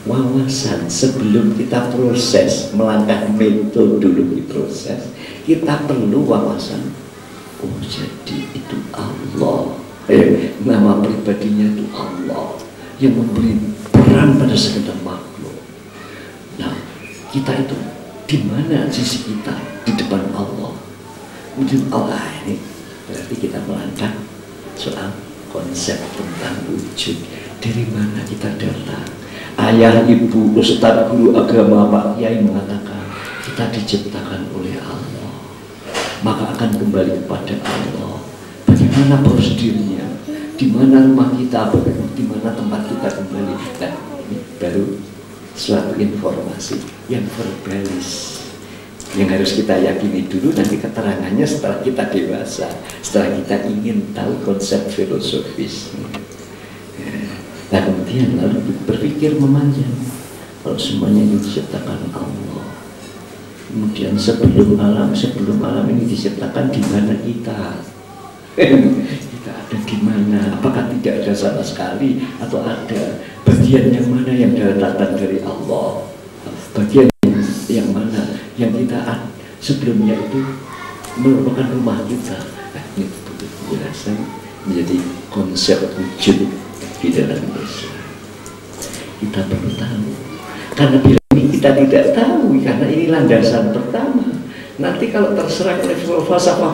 wawasan sebelum kita proses melangkah metodologi proses. Kita perlu wawasan. Oh, jadi itu Allah, nama pribadinya itu Allah yang memberi peran berperan pada segenap makhluk. Nah, kita itu di mana sisi kita di depan Allah? Wujud Allah ini berarti kita melangkah soal konsep tentang wujud. Dari mana kita datang? Ayah, ibu, ustadz, guru agama, Pak Kiai mengatakan kita diciptakan oleh Allah, maka akan kembali kepada Allah. Bagaimana prosedurnya? Di mana rumah kita? Di mana tempat kita kembali? Nah, ini baru suatu informasi yang verbalis yang harus kita yakini dulu, nanti keterangannya setelah kita dewasa, setelah kita ingin tahu konsep filosofis. Nah, kemudian lalu berpikir memanjang, kalau semuanya ini diciptakan Allah, kemudian sebelum alam ini diciptakan, di mana kita? Kita ada di mana? Apakah tidak ada sama sekali, atau ada bagian yang mana yang datang dari Allah? Bagian yang mana yang kita sebelumnya itu merupakan rumah kita? Nah, ini penjelasan menjadi konsep wujud di dalam Islam. Kita perlu tahu, karena bila ini kita tidak tahu, karena ini landasan pertama. Nanti kalau terserang oleh falsafah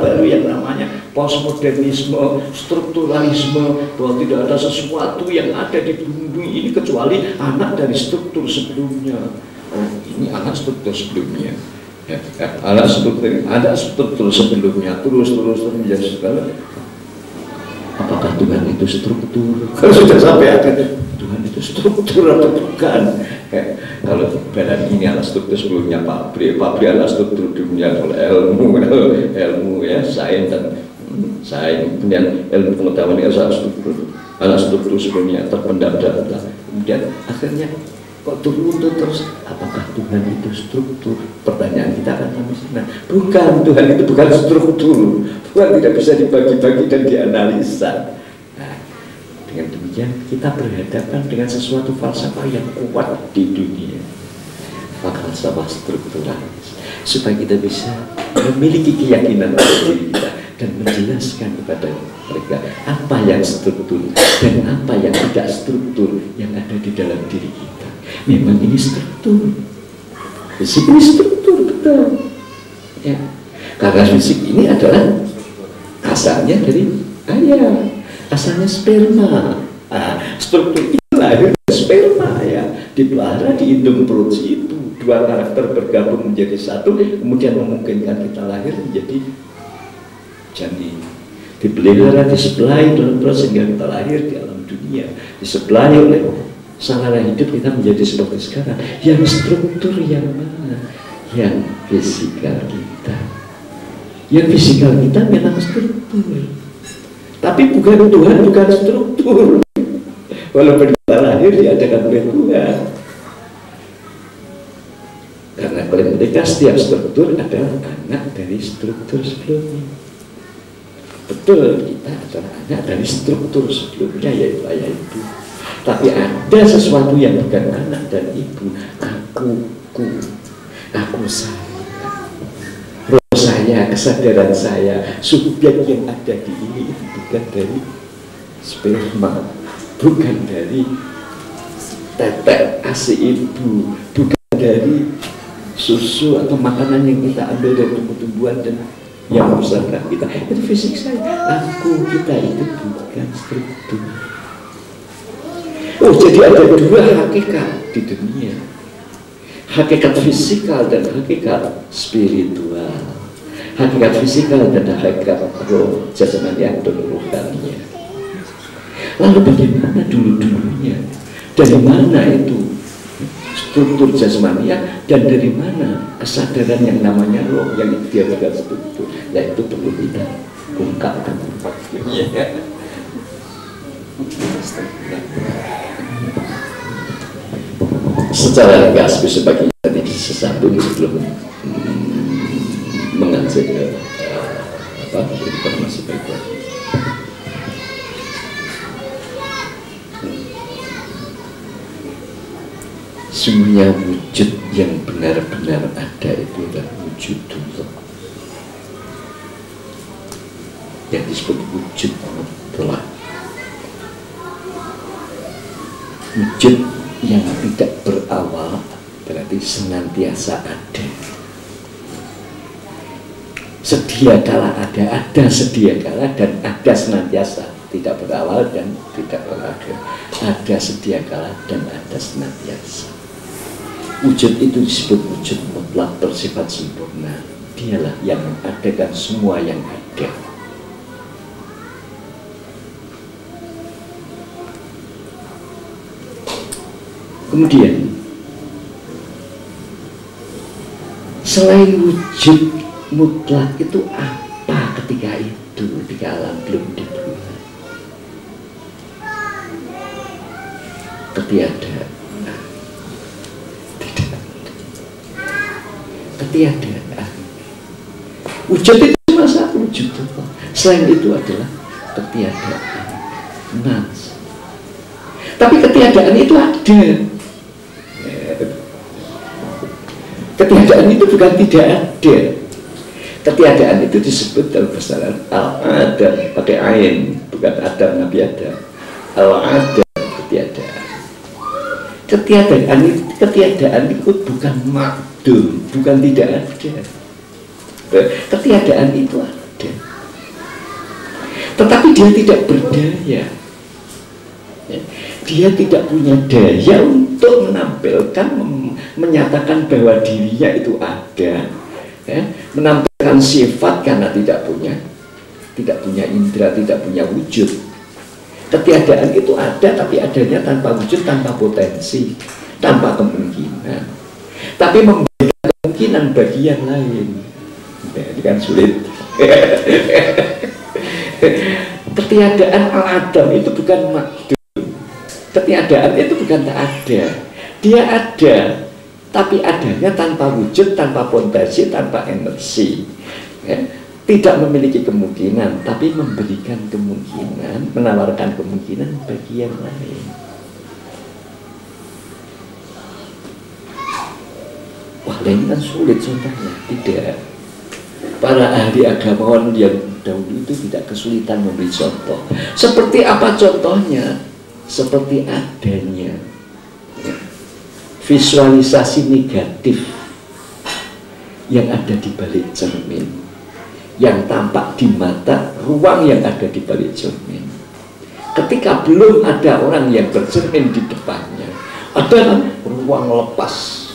baru yang namanya postmodernisme, strukturalisme, bahwa tidak ada sesuatu yang ada di bumi ini kecuali anak dari struktur sebelumnya. Oh, ini anak struktur sebelumnya. Ya, ada struktur sebelumnya, terus menjadi segala. Apakah Tuhan itu struktur? Kalau sudah sampai ada Tuhan itu struktur atau bukan? Kalau badan ini adalah struktur sebelumnya pabrik adalah struktur dunia, kalau ilmu ya, sains dan kemudian ilmu pengetahuan itu adalah struktur sebelumnya terpendam data. Kemudian akhirnya kok turun terus, apakah Tuhan itu struktur? Pertanyaan kita akan sampai sana. Bukan, Tuhan itu bukan struktur. Tuhan tidak bisa dibagi-bagi dan dianalisa. Nah, dengan demikian kita berhadapan dengan sesuatu falsafah yang kuat di dunia, falsafah strukturalis, supaya kita bisa memiliki keyakinan pada diri kita dan menjelaskan kepada mereka apa yang struktur dan apa yang tidak struktur yang ada di dalam diri kita. Memang ini struktur, fisik ini struktur, betul ya, karena fisik ini adalah asalnya dari ayah, asalnya sperma. Struktur itu lahir dari sperma ya, dipelihara di indung perut itu, dua karakter bergabung menjadi satu, kemudian memungkinkan kita lahir menjadi janin, dipelihara, disepelai dalam perut sehingga kita lahir di alam dunia, disepelai oleh sarana hidup kita menjadi seperti sekarang. Yang struktur yang mana? Yang fisikal kita. Yang fisikal kita memang struktur, tapi bukan Tuhan, bukan struktur. Walaupun kita lahir diadakan oleh Tuhan, karena oleh mereka setiap struktur adalah anak dari struktur sebelumnya. Betul, kita adalah anak dari struktur sebelumnya, yaitu ayah ibu. Tapi ada sesuatu yang bukan anak dan ibu. Aku saya, kesadaran saya, subjek yang ada di ini itu bukan dari sperma, bukan dari tetek ASI ibu, bukan dari susu atau makanan yang kita ambil dari tumbuh-tumbuhan dan yang membesarkan kita. Itu fisik saya. Kita itu bukan struktur. Oh, jadi ada dua hakikat di dunia, hakikat fisikal dan hakikat spiritual, hakikat fisikal dan hakikat roh jasmani dan rohaninya. Lalu bagaimana dulu-dulunya? Dari mana itu struktur jasmania dan dari mana kesadaran yang namanya roh yang dia bukan struktur? Yaitu perlu kita ungkapkan. Secara ringkas besok pagi tadi sesambung sebelum mengajak informasi berikut. Semuanya wujud yang benar-benar ada itu adalah wujud Allah, yang disebut wujud mutlak. Wujud yang tidak berawal berarti senantiasa ada. Sedia kala ada sedia kala, dan ada senantiasa, tidak berawal dan tidak berakhir. Ada sedia kala dan ada senantiasa. Wujud itu disebut wujud mutlak bersifat sempurna. Dialah yang mengadakan semua yang ada. Kemudian selain wujud mutlak itu apa ketika itu, ketika alam belum dibuat? Ketiadaan. Tidak. Ketiadaan. Wujud itu cuma satu wujud. Selain itu adalah ketiadaan. Nas. Tapi ketiadaan itu ada. Ketiadaan itu bukan tidak ada. Ketiadaan itu disebut dalam bahasa Arab al-adam, pakai ain, bukan Adam, Nabi Adam. Al-adam, ketiadaan. Ketiadaan itu bukan makdum, bukan tidak ada. Ketiadaan itu ada. Tetapi dia tidak berdaya. Dia tidak punya daya untuk menampilkan, menyatakan bahwa dirinya itu ada, menampilkan sifat karena tidak punya indera, tidak punya wujud. Ketiadaan itu ada, tapi adanya tanpa wujud, tanpa potensi, tanpa kemungkinan. Tapi memberikan kemungkinan bagi yang lain, ini kan sulit. Ketiadaan al-adam itu bukan makdum. Ketiadaan itu bukan tak ada. Dia ada, tapi adanya tanpa wujud, tanpa potensi, tanpa energi. Tidak memiliki kemungkinan, tapi memberikan kemungkinan, menawarkan kemungkinan bagi yang lain. Wah, ini kan sulit contohnya. Tidak. Para ahli agamawan yang dahulu itu tidak kesulitan memberi contoh. Seperti apa contohnya? Seperti adanya visualisasi negatif yang ada di balik cermin, yang tampak di mata, ruang yang ada di balik cermin. Ketika belum ada orang yang bercermin di depannya, ada ruang lepas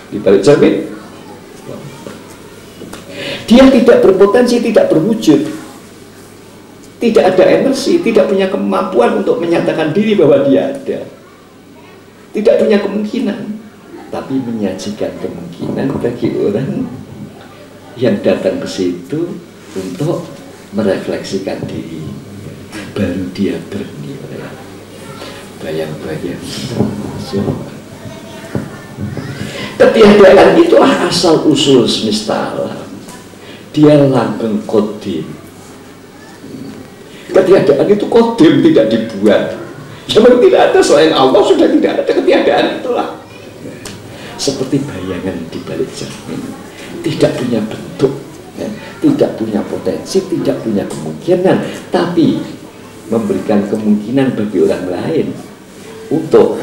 di balik cermin. Dia tidak berpotensi, tidak berwujud, tidak ada energi, tidak punya kemampuan untuk menyatakan diri bahwa dia ada, tidak punya kemungkinan, tapi menyajikan kemungkinan bagi orang yang datang ke situ untuk merefleksikan diri. Baru dia bernilai. Bayang-bayang. Ketiadaan itulah asal usul semesta alam. Dia langgeng kodim. Ketiadaan itu kodim, tidak dibuat. Memang tidak ada selain Allah, sudah tidak ada. Ketiadaan itulah seperti bayangan di balik cermin, tidak punya bentuk, tidak punya potensi, tidak punya kemungkinan, tapi memberikan kemungkinan bagi orang lain untuk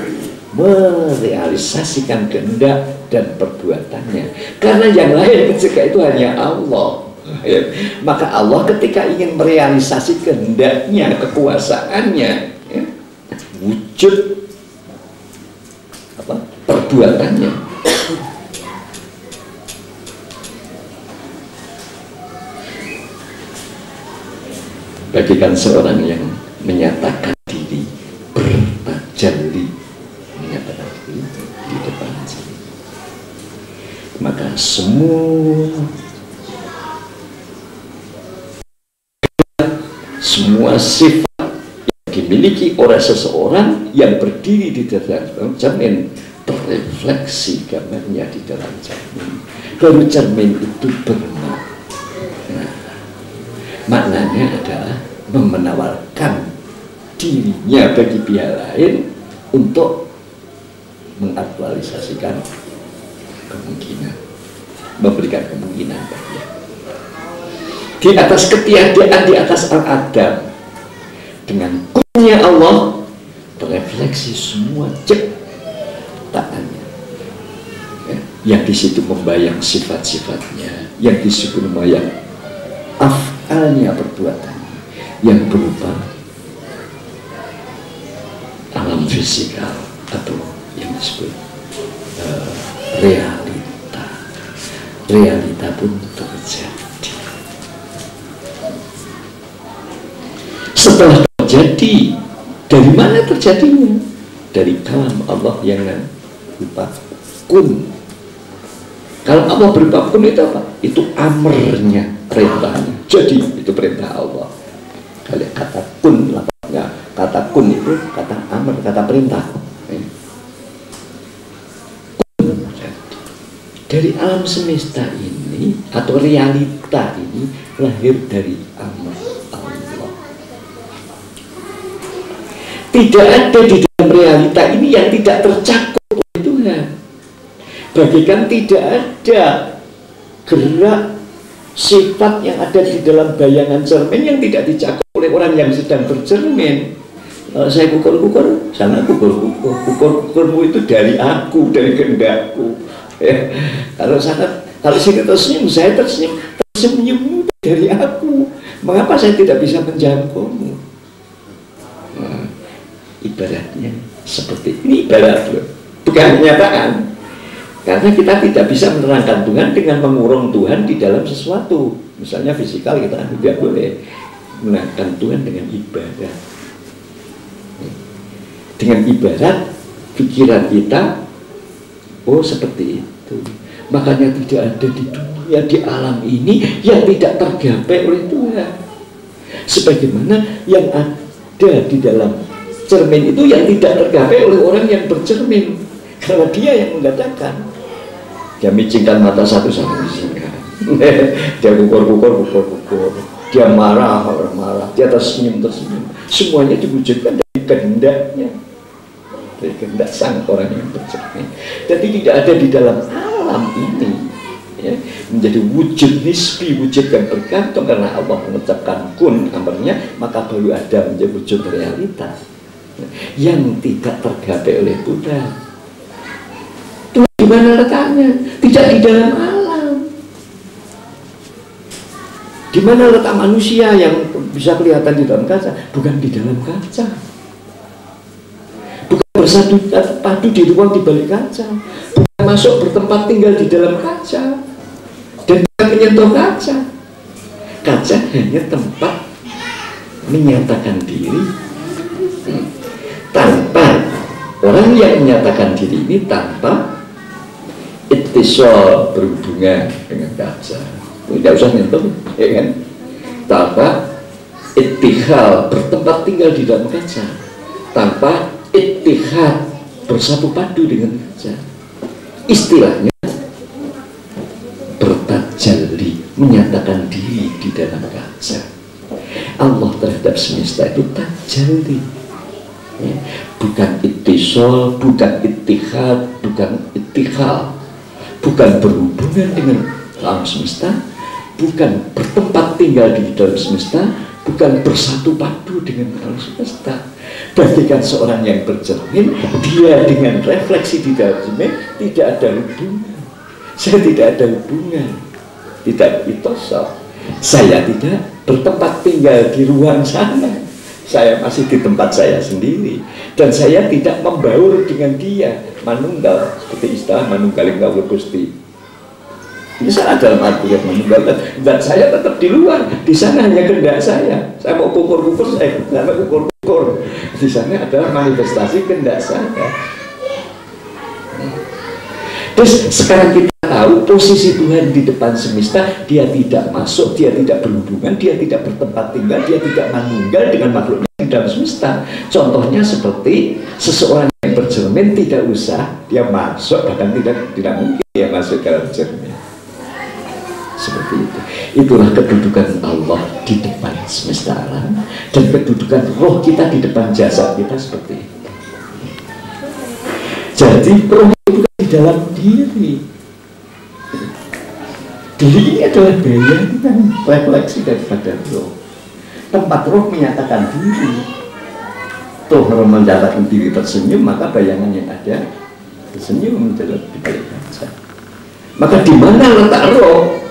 merealisasikan kehendak dan perbuatannya. Karena yang lain ketika itu hanya Allah. Maka Allah ketika ingin merealisasi kehendaknya, kekuasaannya, wujud perbuatannya, bagikan seorang yang menyatakan diri bertajalli, menyatakan diri di depan cermin, maka semua sifat yang dimiliki oleh seseorang yang berdiri di dalam cermin terrefleksi gambarnya di dalam cermin. Baru cermin itu bermakna. Maknanya adalah menawarkan dirinya bagi pihak lain untuk mengaktualisasikan kemungkinan, memberikan kemungkinan baginya. Di atas ketiadaan, di atas al-adam, dengan kurnia Allah berefleksi merefleksi semua ciptaannya, ya, yang di situ membayang sifat-sifatnya, yang di situ membayang afalnya, perbuatannya, yang berupa alam fisikal atau yang disebut realita. Realita pun terjadi. Setelah terjadi, dari mana terjadinya? Dari kalam Allah yang berupa kun. Kalau Allah berupa kun itu apa? Itu amrnya, perintahnya. Jadi itu perintah Allah. Kalau kata kun, kata kun itu kata amr, kata perintah. Kun. Dari alam semesta ini atau realita ini lahir dari amr Allah. Tidak ada di dalam realita ini yang tidak tercakup oleh Tuhan. Bagikan tidak ada gerak sifat yang ada di dalam bayangan cermin yang tidak dicakup oleh orang yang sedang bercermin. Saya kukur-kukur, sana kukur-kukur. Kukur-kukurmu itu dari aku, dari kehendakku. Kalau sini tersenyum, saya tersenyum. Tersenyummu dari aku. Mengapa saya tidak bisa menjangkaumu? Nah, ibaratnya seperti ini, ibarat loh, bukan kenyataan. Karena kita tidak bisa menerangkan Tuhan dengan mengurung Tuhan di dalam sesuatu. Misalnya fisikal, kita tidak boleh menerangkan Tuhan dengan ibadah. Dengan ibarat pikiran kita, oh seperti itu. Makanya tidak ada di dunia, di alam ini yang tidak tergapai oleh Tuhan. Sebagaimana yang ada di dalam cermin itu yang tidak tergapai oleh orang yang bercermin. Karena dia yang mengatakan, dia micingkan mata satu sama micingkan. Dia kukur, dia marah, dia tersenyum. Semuanya diwujudkan dari kehendaknya, dari kehendak sang orang yang bercermin. Jadi tidak ada di dalam alam ini, ya, menjadi wujud nisbi, wujud yang bergantung. Karena Allah mengucapkan kun amrnya, maka baru ada menjadi wujud realita yang tidak tergapai oleh Tuhan. Tuhan di mana letaknya? Tidak di dalam alam. Di mana letak manusia yang bisa kelihatan di dalam kaca? Bukan di dalam kaca. Bukan bersatu padu di ruang di balik kaca. Bukan masuk bertempat tinggal di dalam kaca. Dan bukan menyentuh kaca. Kaca hanya tempat menyatakan diri tanpa orang yang menyatakan diri ini tanpa ittisal, berhubungan dengan kaca. Tidak usah nyentuh, ya kan? Tanpa ittihal, bertempat tinggal di dalam kaca. Tanpa ittihad, bersatu padu dengan kaca. Istilahnya bertajalli, menyatakan diri di dalam kaca. Allah terhadap semesta itu tajalli, ya. Bukan ittisal, bukan ittihad, bukan ittihal, bukan berhubungan dengan alam semesta, bukan bertempat tinggal di dalam semesta, bukan bersatu padu dengan alam semesta. Bagikan seorang yang bercermin, dia dengan refleksi di dalam cermin tidak ada hubungan. Saya tidak ada hubungan, tidak ittisal. Saya tidak bertempat tinggal di ruang sana. Saya masih di tempat saya sendiri, dan saya tidak membaur dengan dia. Manunggal, seperti istilah manunggaling kawula Gusti. Bisa dalam arti yang meninggalkan, dan saya tetap di luar. Di sana hanya kehendak saya. Saya mau kukur-kukur, saya mau kukur-kukur. Di sana adalah manifestasi kehendak saya. Terus sekarang kita tahu posisi Tuhan di depan semesta. Dia tidak masuk, dia tidak berhubungan, dia tidak bertempat tinggal, dia tidak meninggal dengan makhluknya di dalam semesta. Contohnya seperti seseorang yang bercermin, tidak usah dia masuk, bahkan tidak mungkin dia masuk ke dalam cermin. Seperti itu. Itulah kedudukan Allah di depan semesta alam, dan kedudukan roh kita di depan jasad kita seperti itu. Jadi roh itu bukan di dalam diri. Diri ini adalah bayangan, refleksi daripada roh. Tempat roh menyatakan diri. toh mendaratkan diri tersenyum, maka bayangan yang ada tersenyum di balik kaca. Maka di mana letak roh?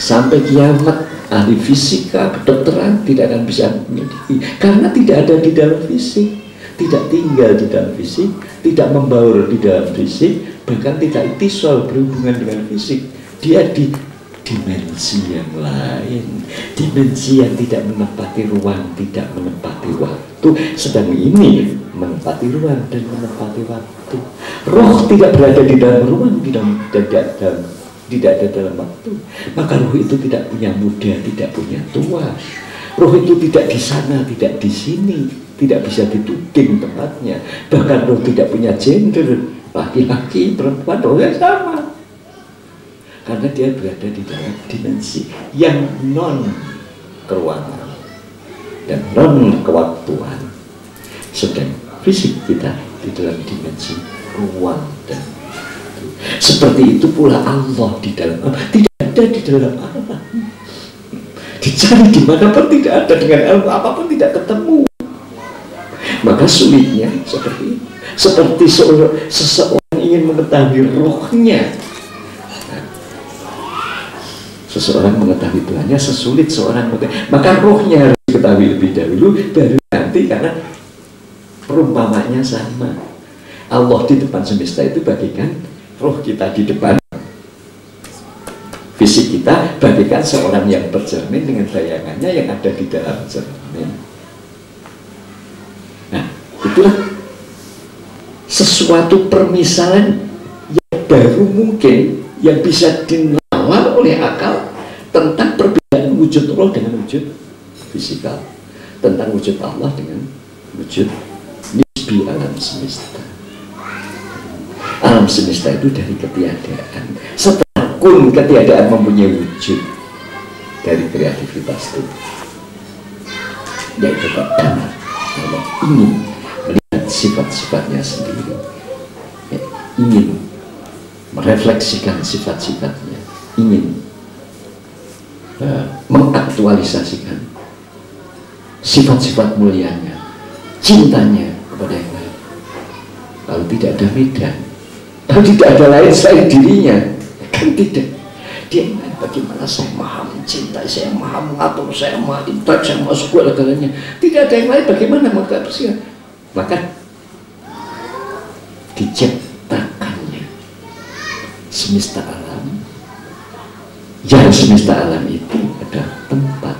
Sampai kiamat ahli fisika, kedokteran tidak akan bisa memiliki, karena tidak ada di dalam fisik, tidak tinggal di dalam fisik, tidak membaur di dalam fisik, bahkan tidak itisol berhubungan dengan fisik. Dia di dimensi yang lain, dimensi yang tidak menempati ruang, tidak menempati waktu. Sedang ini menempati ruang dan menempati waktu. Roh tidak berada di dalam ruang, tidak ada dalam waktu. Maka roh itu tidak punya muda, tidak punya tua. Roh itu tidak di sana, tidak di sini, tidak bisa dituding tempatnya. Bahkan roh tidak punya gender, laki-laki, perempuan, rohnya sama. Karena dia berada di dalam dimensi yang non keruangan dan non kewaktuan. Sedang fisik kita di dalam dimensi ruang dan waktu. Seperti itu pula Allah di dalam Allah. Tidak ada di dalam Allah. Dicari dimanapun tidak ada, dengan ilmu apapun tidak ketemu. Maka sulitnya seperti itu. Seperti seseorang ingin mengetahui rohnya. Seseorang mengetahui Tuhannya sesulit seorang mengetahui. Maka rohnya harus diketahui lebih dahulu, baru nanti, karena perumpamanya sama. Allah di depan semesta itu bagikan roh kita di depan fisik kita, bagikan seorang yang bercermin dengan bayangannya yang ada di dalam cermin. Nah, itulah sesuatu permisalan yang baru mungkin yang bisa dinalar oleh akal tentang perbedaan wujud roh dengan wujud fisikal, tentang wujud Allah dengan wujud nisbi alam semesta. Alam semesta itu dari ketiadaan. Setelah kun ketiadaan mempunyai wujud dari kreativitas itu, yaitu karena Allah ingin melihat sifat-sifatnya sendiri, ingin merefleksikan sifat-sifatnya, ingin mengaktualisasikan sifat-sifat mulianya, cintanya kepada yang lain. Kalau tidak ada medan, kalau tidak ada lain selain dirinya, kan tidak. Dia bagaimana saya maha mencintai, saya maha mengatur, saya maha intak, saya maha segala-galanya. Tidak ada yang lain, bagaimana maka bersih? Maka diciptakannya semesta alam. Yang semesta alam itu adalah tempat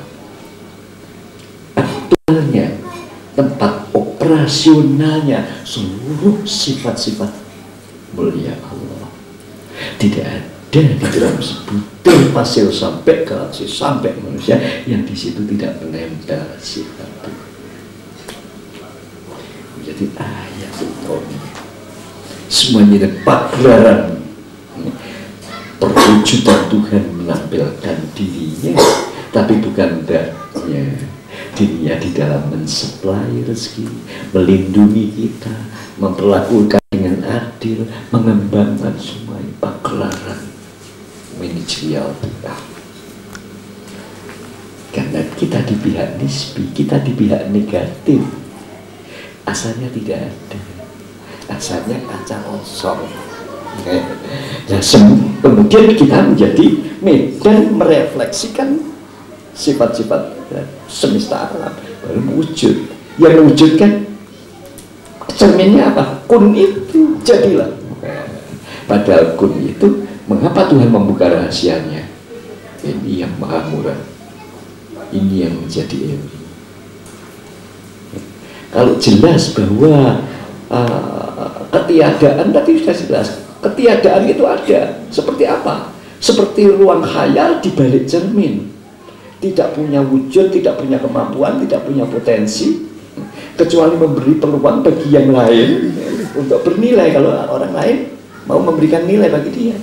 aktualnya, tempat operasionalnya seluruh sifat-sifat mulia Allah. Tidak ada di dalam sebutir pasir sampai galaksi sampai manusia yang di situ tidak menempel sifat itu. Jadi ayat itu semuanya pagelaran perwujudan Tuhan menampilkan dirinya, tapi bukan darahnya. Dirinya di dalam mensuplai rezeki, melindungi kita, memperlakukan dengan adil, mengembangkan semua pagelaran manajerial kita. Karena kita di pihak nisbi, kita di pihak negatif. Asalnya tidak ada, asalnya kaca kosong. Nah, kemudian kita menjadi medan merefleksikan sifat-sifat semesta alam, baru wujud. Yang mewujudkan cerminnya apa? Kun itu jadilah. Padahal kun itu, mengapa Tuhan membuka rahasianya? Ini yang maha murah, ini yang menjadi ilmu. Kalau jelas bahwa ketiadaan tadi sudah jelas. Ketiadaan itu ada. Seperti apa? Seperti ruang khayal di balik cermin. Tidak punya wujud, tidak punya kemampuan, tidak punya potensi, kecuali memberi peluang bagi yang lain untuk bernilai. Kalau orang lain mau memberikan nilai bagi dia,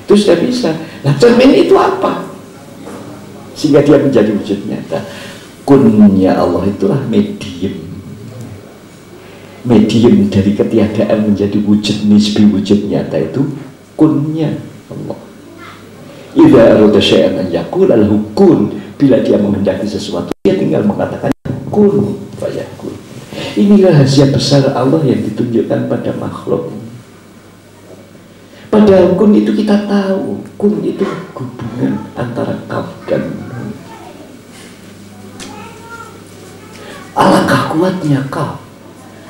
itu sudah bisa. Nah, cermin itu apa? Sehingga dia menjadi wujud nyata. Kunnya Allah itulah medium. Medium dari ketiadaan menjadi wujud nisbi, wujud nyata itu kunnya Allah. Idza arada syai'an an yaqula lahu kun. Bila dia menghendaki sesuatu, dia tinggal mengatakan kun fayakun. Ini rahasia besar Allah yang ditunjukkan pada makhluk. Padahal kun itu kita tahu, kun itu hubungan antara kaf dan nun. Alangkah kuatnya kaf,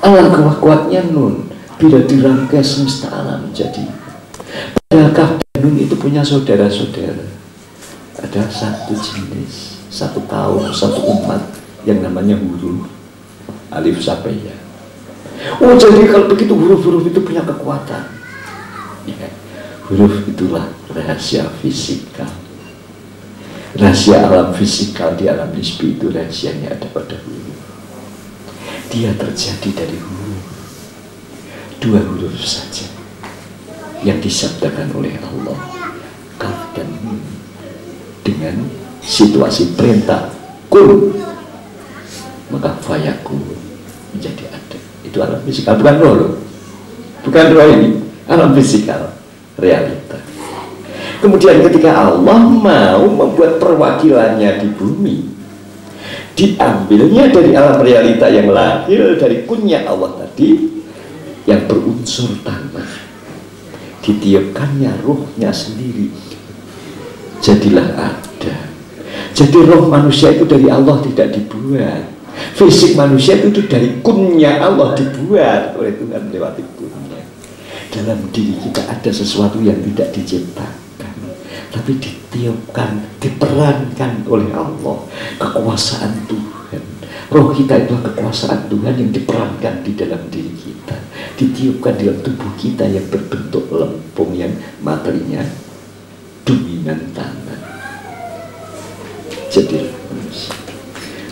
alangkah kuatnya nun bila dirangkai semesta alam menjadi. Padahal kaf dan nun itu punya saudara-saudara. Ada satu jenis, satu kaum, satu umat yang namanya huruf alif sampai ya. Oh, jadi kalau begitu huruf-huruf itu punya kekuatan. Ya, huruf itulah rahasia fisikal. Rahasia alam fisikal di alam nisbi itu rahasianya ada pada huruf. Dia terjadi dari huruf. 2 huruf saja yang disabdakan oleh Allah, kaf dan nun, dengan situasi perintah kun, maka fayakun menjadi ada. Itu alam fisikal, bukan roh loh. Bukan roh ini, alam fisikal, realita. Kemudian ketika Allah mau membuat perwakilannya di bumi, diambilnya dari alam realita yang lahir dari kunnya Allah tadi, yang berunsur tanah, ditiupkannya ruhnya sendiri, jadilah ada. Jadi roh manusia itu dari Allah tidak dibuat. Fisik manusia itu dari kunnya Allah dibuat oleh Tuhan lewat kunnya. Dalam diri kita ada sesuatu yang tidak diciptakan, tapi ditiupkan, diperankan oleh Allah, kekuasaan Tuhan. Roh kita itu kekuasaan Tuhan yang diperankan di dalam diri kita, ditiupkan dalam tubuh kita yang berbentuk lempung yang materinya dominan tanah. Jadilah manusia.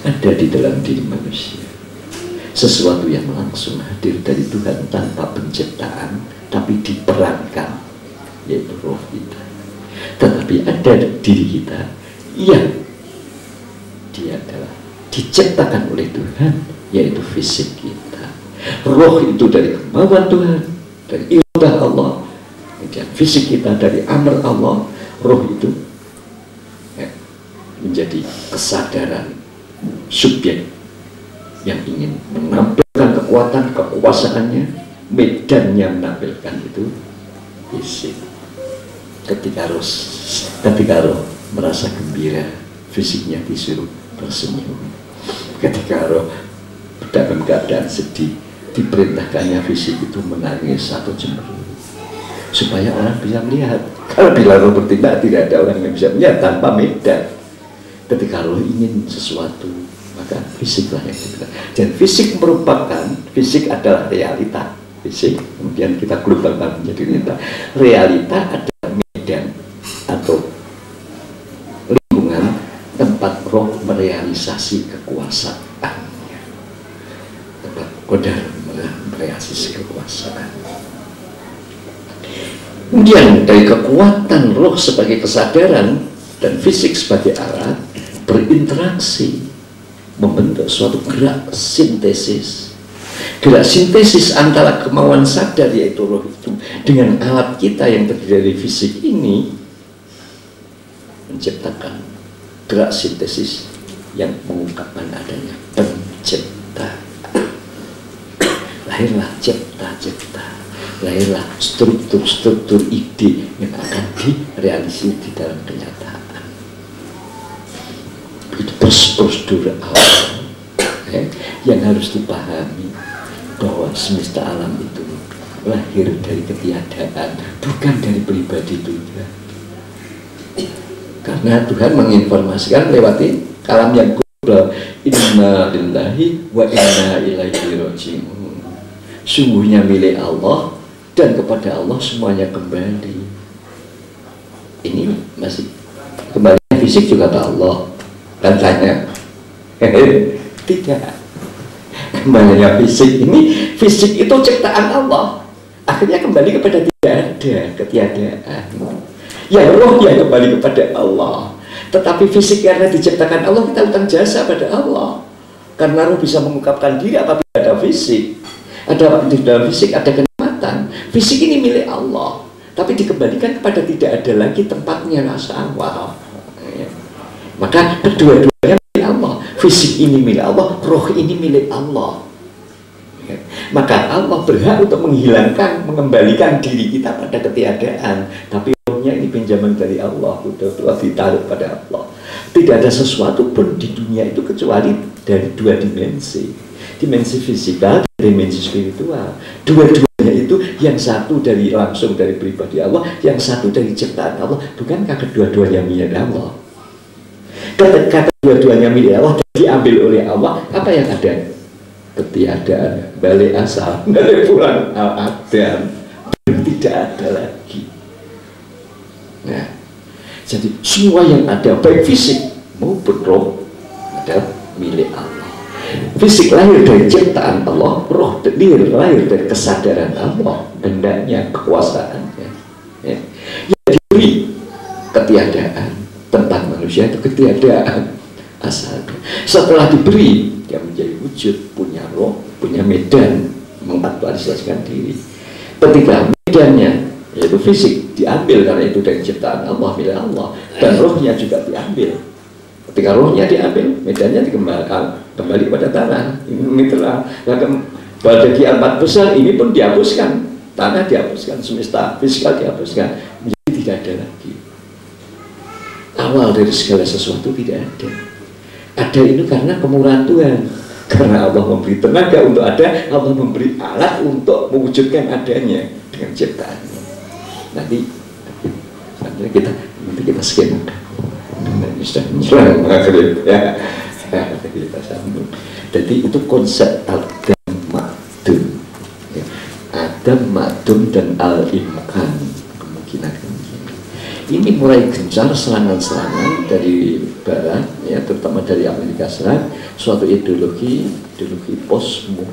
Ada di dalam diri manusia sesuatu yang langsung hadir dari Tuhan tanpa penciptaan, tapi diperankan, yaitu roh kita. Tetapi ada diri kita yang dia adalah diciptakan oleh Tuhan, yaitu fisik kita. Roh itu dari kemauan Tuhan, dari iradah Allah. Kemudian fisik kita dari amr Allah. Roh itu menjadi kesadaran subjek yang ingin menampilkan kekuatan, kekuasaannya, medannya menampilkan itu fisik. Ketika roh merasa gembira, fisiknya disuruh tersenyum. Ketika roh dalam keadaan sedih, diperintahkannya fisik itu menangis atau cemberut, supaya orang bisa melihat. Kalau bila roh bertindak, tidak ada orang yang bisa melihat tanpa medan. Ketika roh ingin sesuatu, maka fisiklah yang kita. Dan fisik merupakan, fisik adalah realita. Fisik, kemudian kita globalkan menjadi realita. Realita adalah medan atau lingkungan tempat roh merealisasi kekuasaannya, tempat kodar merealisasi kekuasaan. Kemudian dari kekuatan roh sebagai kesadaran dan fisik sebagai alat, berinteraksi, membentuk suatu gerak sintesis. Gerak sintesis antara kemauan sadar, yaitu roh itu, dengan alat kita yang terdiri dari fisik ini, menciptakan gerak sintesis yang mengungkapkan adanya pencipta. Lahirlah cipta-cipta, lahirlah struktur-struktur ide yang akan direalisasi di dalam kenyataan. Itu prosedur awal yang harus dipahami, bahwa semesta alam itu lahir dari ketiadaan, bukan dari pribadi Tuhan. Karena Tuhan menginformasikan lewati kalam yang kubra, inna lillahi wa inna ilaihi raji'un. Sungguhnya milik Allah dan kepada Allah semuanya kembali. Ini masih kembali fisik juga ke Allah. Dan tanya, tidak. Kembalinya fisik ini, fisik itu ciptaan Allah. Akhirnya kembali kepada tidak ada, ketiadaan. Ya roh yang kembali kepada Allah. Tetapi fisik karena diciptakan Allah, kita utang jasa pada Allah. Karena roh bisa mengungkapkan diri apabila ada fisik. Ada di dalam fisik ada kenikmatan. Fisik ini milik Allah, tapi dikembalikan kepada tidak ada lagi tempatnya rasa awal. Maka kedua-duanya milik Allah. Fisik ini milik Allah, roh ini milik Allah. Maka Allah berhak untuk menghilangkan, mengembalikan diri kita pada ketiadaan. Tapi rohnya ini pinjaman dari Allah, udah ditaruh pada Allah. Tidak ada sesuatu pun di dunia itu kecuali dari dua dimensi. Dimensi fisikal, dimensi spiritual. Dua-duanya itu, yang satu dari langsung dari pribadi Allah, yang satu dari ciptaan Allah. Bukankah kedua-duanya milik Allah? Kata dua-duanya milik Allah diambil oleh Allah, apa yang ada? Ketiadaan, balik asal, balik pulang al-adam, tidak ada lagi. Nah, jadi semua yang ada, baik fisik maupun roh, adalah milik Allah. Fisik lahir dari ciptaan Allah, roh lahir dari kesadaran Allah, hendaknya, kekuasaannya. Ya. Yang diberi ketiadaan tentang manusia itu ketiadaan asalnya. Setelah diberi, dia menjadi wujud, punya roh, punya medan, mengaktualisasikan diri. Ketika medannya, yaitu fisik, diambil karena itu dari ciptaan Allah, milik Allah, dan rohnya juga diambil. Ketika rohnya diambil, medannya dikembalikan kembali pada tanah. Ini telah bagi alam besar ini pun dihapuskan, tanah dihapuskan, semesta fisikal dihapuskan, menjadi tidak ada lagi. Awal dari segala sesuatu tidak ada. Ada itu karena kemurahan Tuhan. Karena Allah memberi tenaga untuk ada, Allah memberi alat untuk mewujudkan adanya dengan ciptaannya. Nanti kita skemakan. Ini sudah menjelang maghrib ya. Kita sambung. Jadi itu konsep Adam Ma'dum. Ya. Adam Ma'dum dan Al-Imkan, kemungkinan. Ini mulai gencar serangan-serangan dari Barat, ya, terutama dari Amerika Serikat, suatu ideologi posmo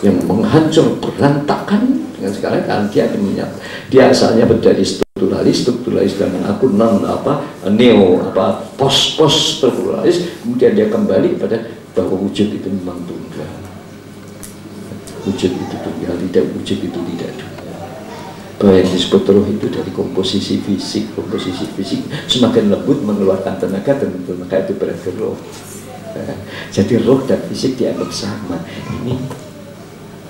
yang menghancur berantakan dengan sekarang kan dia asalnya dari strukturalalis dan mengaku post strukturalalis, kemudian dia kembali kepada bahwa wujud itu memang tunggal, wujud itu tunggal, tidak wujud itu tidak tunggal. Bahwa yang disebut roh itu dari komposisi fisik semakin lembut mengeluarkan tenaga dan maka itu berarti roh. Jadi roh dan fisik dianggap sama. Ini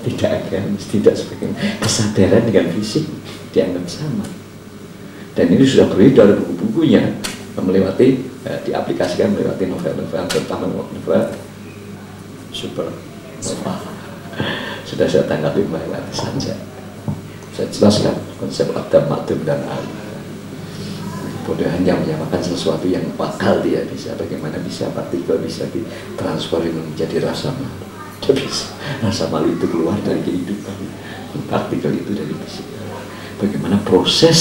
tidak sebagai kesadaran dengan fisik dianggap sama. Dan ini sudah beredar buku-bukunya melewati diaplikasikan melewati novel-novel, terutama novel super sudah saya tanggapi melewati saja. Saya jelaskan konsep Adam Ma'dum dan Ali. Bodoh hanya menyamakan sesuatu yang bakal dia bisa. Bagaimana bisa partikel bisa ditransfer menjadi rasa malu? Tidak bisa. Rasa malu itu keluar dari kehidupan. Partikel itu dari fisik. Bagaimana proses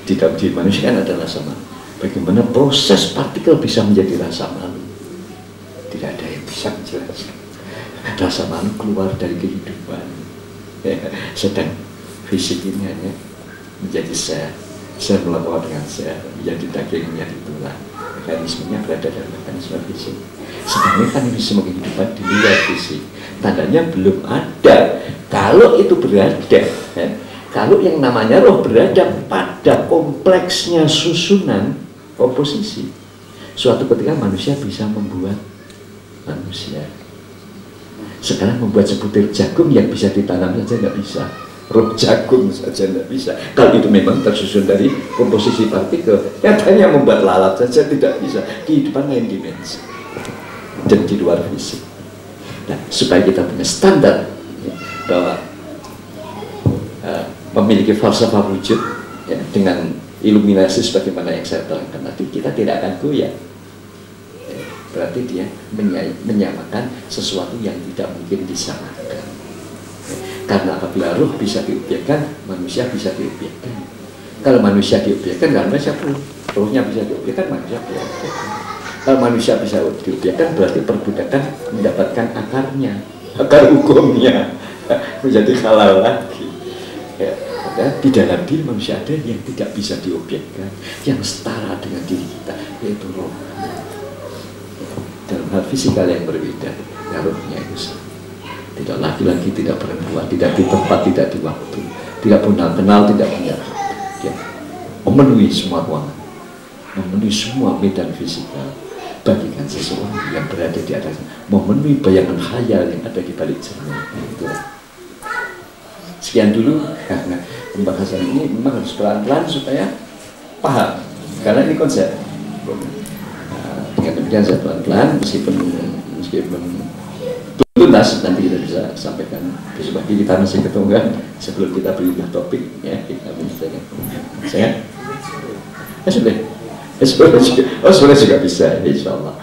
di dalam diri manusia kan ada rasa malu. Bagaimana proses partikel bisa menjadi rasa malu? Tidak ada yang bisa menjelaskan. Rasa malu keluar dari kehidupan. Sedang fisik ini hanya menjadi sel melampaui dengan sel, menjadi daging, menjadi tulang. Mekanismenya berada dalam mekanisme fisik. Sedangkan mekanisme kehidupan di luar fisik, tandanya belum ada. Kalau itu berada, kalau yang namanya roh berada pada kompleksnya susunan komposisi, suatu ketika manusia bisa membuat manusia. Sekarang membuat sebutir jagung yang bisa ditanam saja nggak bisa. Roh jagung saja tidak bisa. Kalau itu memang tersusun dari komposisi partikel, nyatanya membuat lalat saja tidak bisa. Kehidupan lain dimensi dan di luar fisik. Nah, supaya kita punya standar bahwa memiliki falsafah wujud ya, dengan iluminasi sebagaimana yang saya terangkan tadi, kita tidak akan goyah. Berarti dia menyamakan sesuatu yang tidak mungkin disamakan. Karena apabila roh bisa diobjekkan, manusia bisa diobjekkan. Kalau manusia diobjekkan, karena manusia rohnya bisa diobjekkan, manusia diobjekkan. Kalau manusia bisa diobjekkan, berarti perbudakan mendapatkan akarnya, akar hukumnya, menjadi halal lagi. Ya, di dalam diri manusia ada yang tidak bisa diobjekkan, yang setara dengan diri kita, yaitu roh. Dalam hal fisikal yang berbeda, ya rohnya itu sama. Tidak laki-laki, tidak perempuan, tidak di tempat, tidak di waktu, tidak punya kenal, tidak punya dia memenuhi semua ruangan, memenuhi semua medan fisikal, bagikan sesuatu yang berada di atas, memenuhi bayangan khayal yang ada di balik cermin. Itu. Sekian dulu. Nah, pembahasan ini memang harus pelan-pelan supaya paham, karena ini konsep. Dengan demikian saya pelan-pelan, meskipun tuntas nanti kita bisa sampaikan besok pagi. Kita masih ketemu kan sebelum kita berubah topik ya, kita menyelesaikan. Saya sudah juga bisa, insya Allah.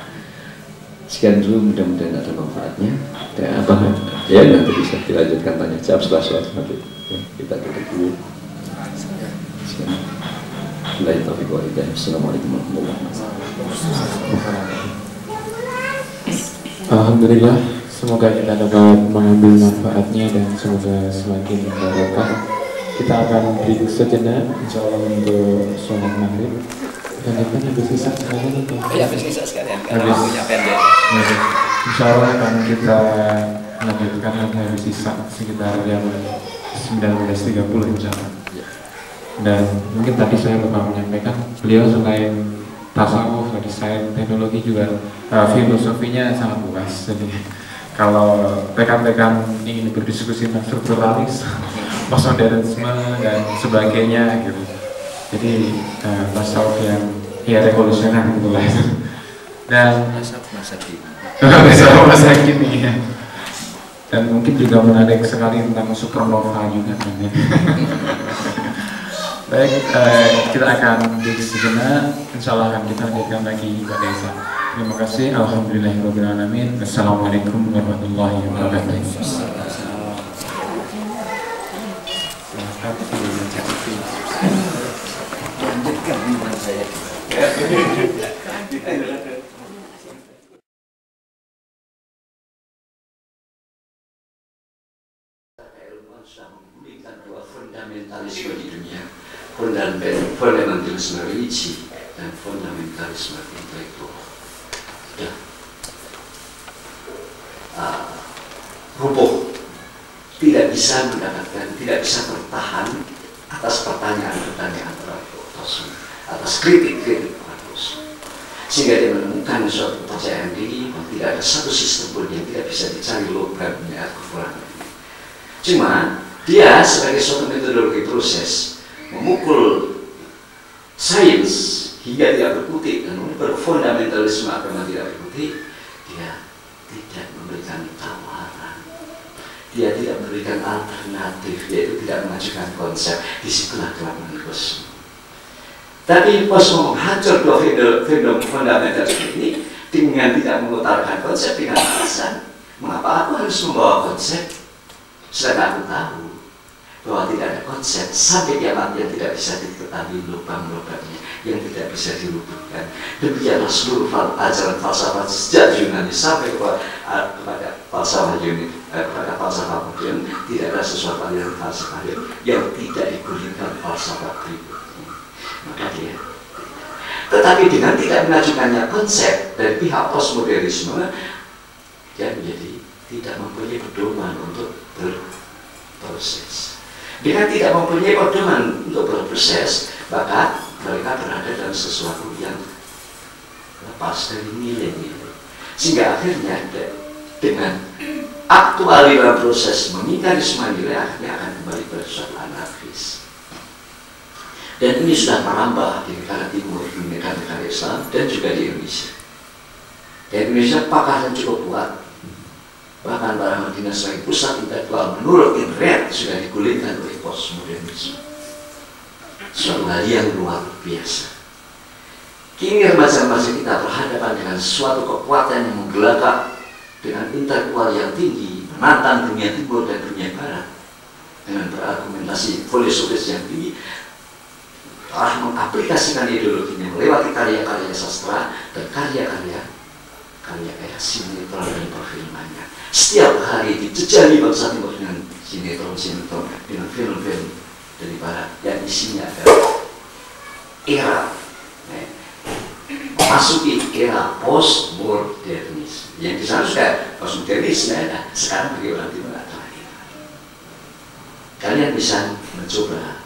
Sekian dulu, mudah-mudahan ada manfaatnya. Dan ya nanti bisa dilanjutkan tanya jawab setelah sholat maghrib. Ya, kita tutup dulu. Sekian. Assalamualaikum warahmatullahi wabarakatuh. Alhamdulillah, semoga kita dapat mengambil manfaatnya dan semoga semakin barokah. Kita akan break sejenak, insya Allah untuk sholat maghrib. Dan kita habis sisa sekalian atau? Ya, habis sisa sekalian, karena waktunya pendek. Insya Allah akan kita lanjutkan lagi habis sisa sekitar jam 19.30 insya Allah. Dan mungkin tadi saya lupa menyampaikan, beliau selain tasawuf, desain, teknologi juga filosofinya sangat luas. Jadi kalau rekan-rekan ingin berdiskusi tentang strukturalis, postmodernisme dan sebagainya gitu. Jadi tasawuf yang revolusioner gitu lah. Dan masa kini ya. Dan mungkin juga menarik sekali tentang supernova juga. Baik, kita akan break sejenak. Insyaallah akan kita lanjutkan lagi pada esok. Terima kasih. Alhamdulillahirabbil alamin. Assalamualaikum warahmatullahi wabarakatuh. Fundamentalisme di dunia, fundamentalisme religi dan fundamentalisme intelektual. Rubuh, tidak bisa mendapatkan, tidak bisa bertahan atas pertanyaan-pertanyaan terus, atas kritik-kritik terus, sehingga dia menemukan suatu kepercayaan diri bahwa tidak ada satu sistem pun yang tidak bisa dicari logikanya atau kekurangannya. Cuma dia sebagai suatu metodologi proses memukul sains hingga tidak berkutik dan memukul fundamentalisme agama tidak berkutik, dia tidak memberikan tawaran, dia tidak memberikan alternatif, yaitu tidak mengajukan konsep. Disitulah kelemahan kosmo. Tapi kosmo menghancur dua fenomena fundamentalis ini dengan tidak mengutarakan konsep dengan alasan mengapa aku harus membawa konsep, sedangkan aku tahu bahwa tidak ada konsep sampai kiamat yang tidak bisa diketahui lubang-lubangnya, yang tidak bisa dilubuhkan. Demikianlah seluruh ajaran falsafah sejak Yunani sampai kepada falsafah kepada falsafah modern, tidak ada sesuatu aliran falsafah yang tidak digulingkan falsafah berikutnya. Maka dia, tetapi dengan tidak mengajukannya konsep dari pihak postmodernisme, dia menjadi tidak mempunyai pedoman untuk berproses. Dengan tidak mempunyai pedoman untuk berproses, maka mereka berada dalam sesuatu yang lepas dari nilai-nilai. Sehingga akhirnya dengan aktualitas proses mengingkari semua nilai, akhirnya akan kembali pada suatu anarkis. Dan ini sudah merambah di negara timur, di negara-negara Islam, dan juga di Indonesia. Di Indonesia pakar yang cukup kuat. Bahkan para Madinah sebagai pusat intelektual menurut Inred sudah digulingkan oleh postmodernisme. Suatu hal yang luar biasa. Kini remaja-remaja kita berhadapan dengan suatu kekuatan yang menggelagak dengan intelektual yang tinggi, menantang dunia timur dan dunia barat dengan berargumentasi filosofis yang tinggi, telah mengaplikasikan ideologinya melewati karya-karya sastra dan karya-karya sinetron dan perfilmannya. Setiap hari dijejali bangsa timur dengan sinetron, dengan film-film dari barat yang isinya adalah era masuki era postmodernis. Yang di sana sudah postmodernis, ada. Sekarang bagi orang timur ada lagi. Kalian bisa mencoba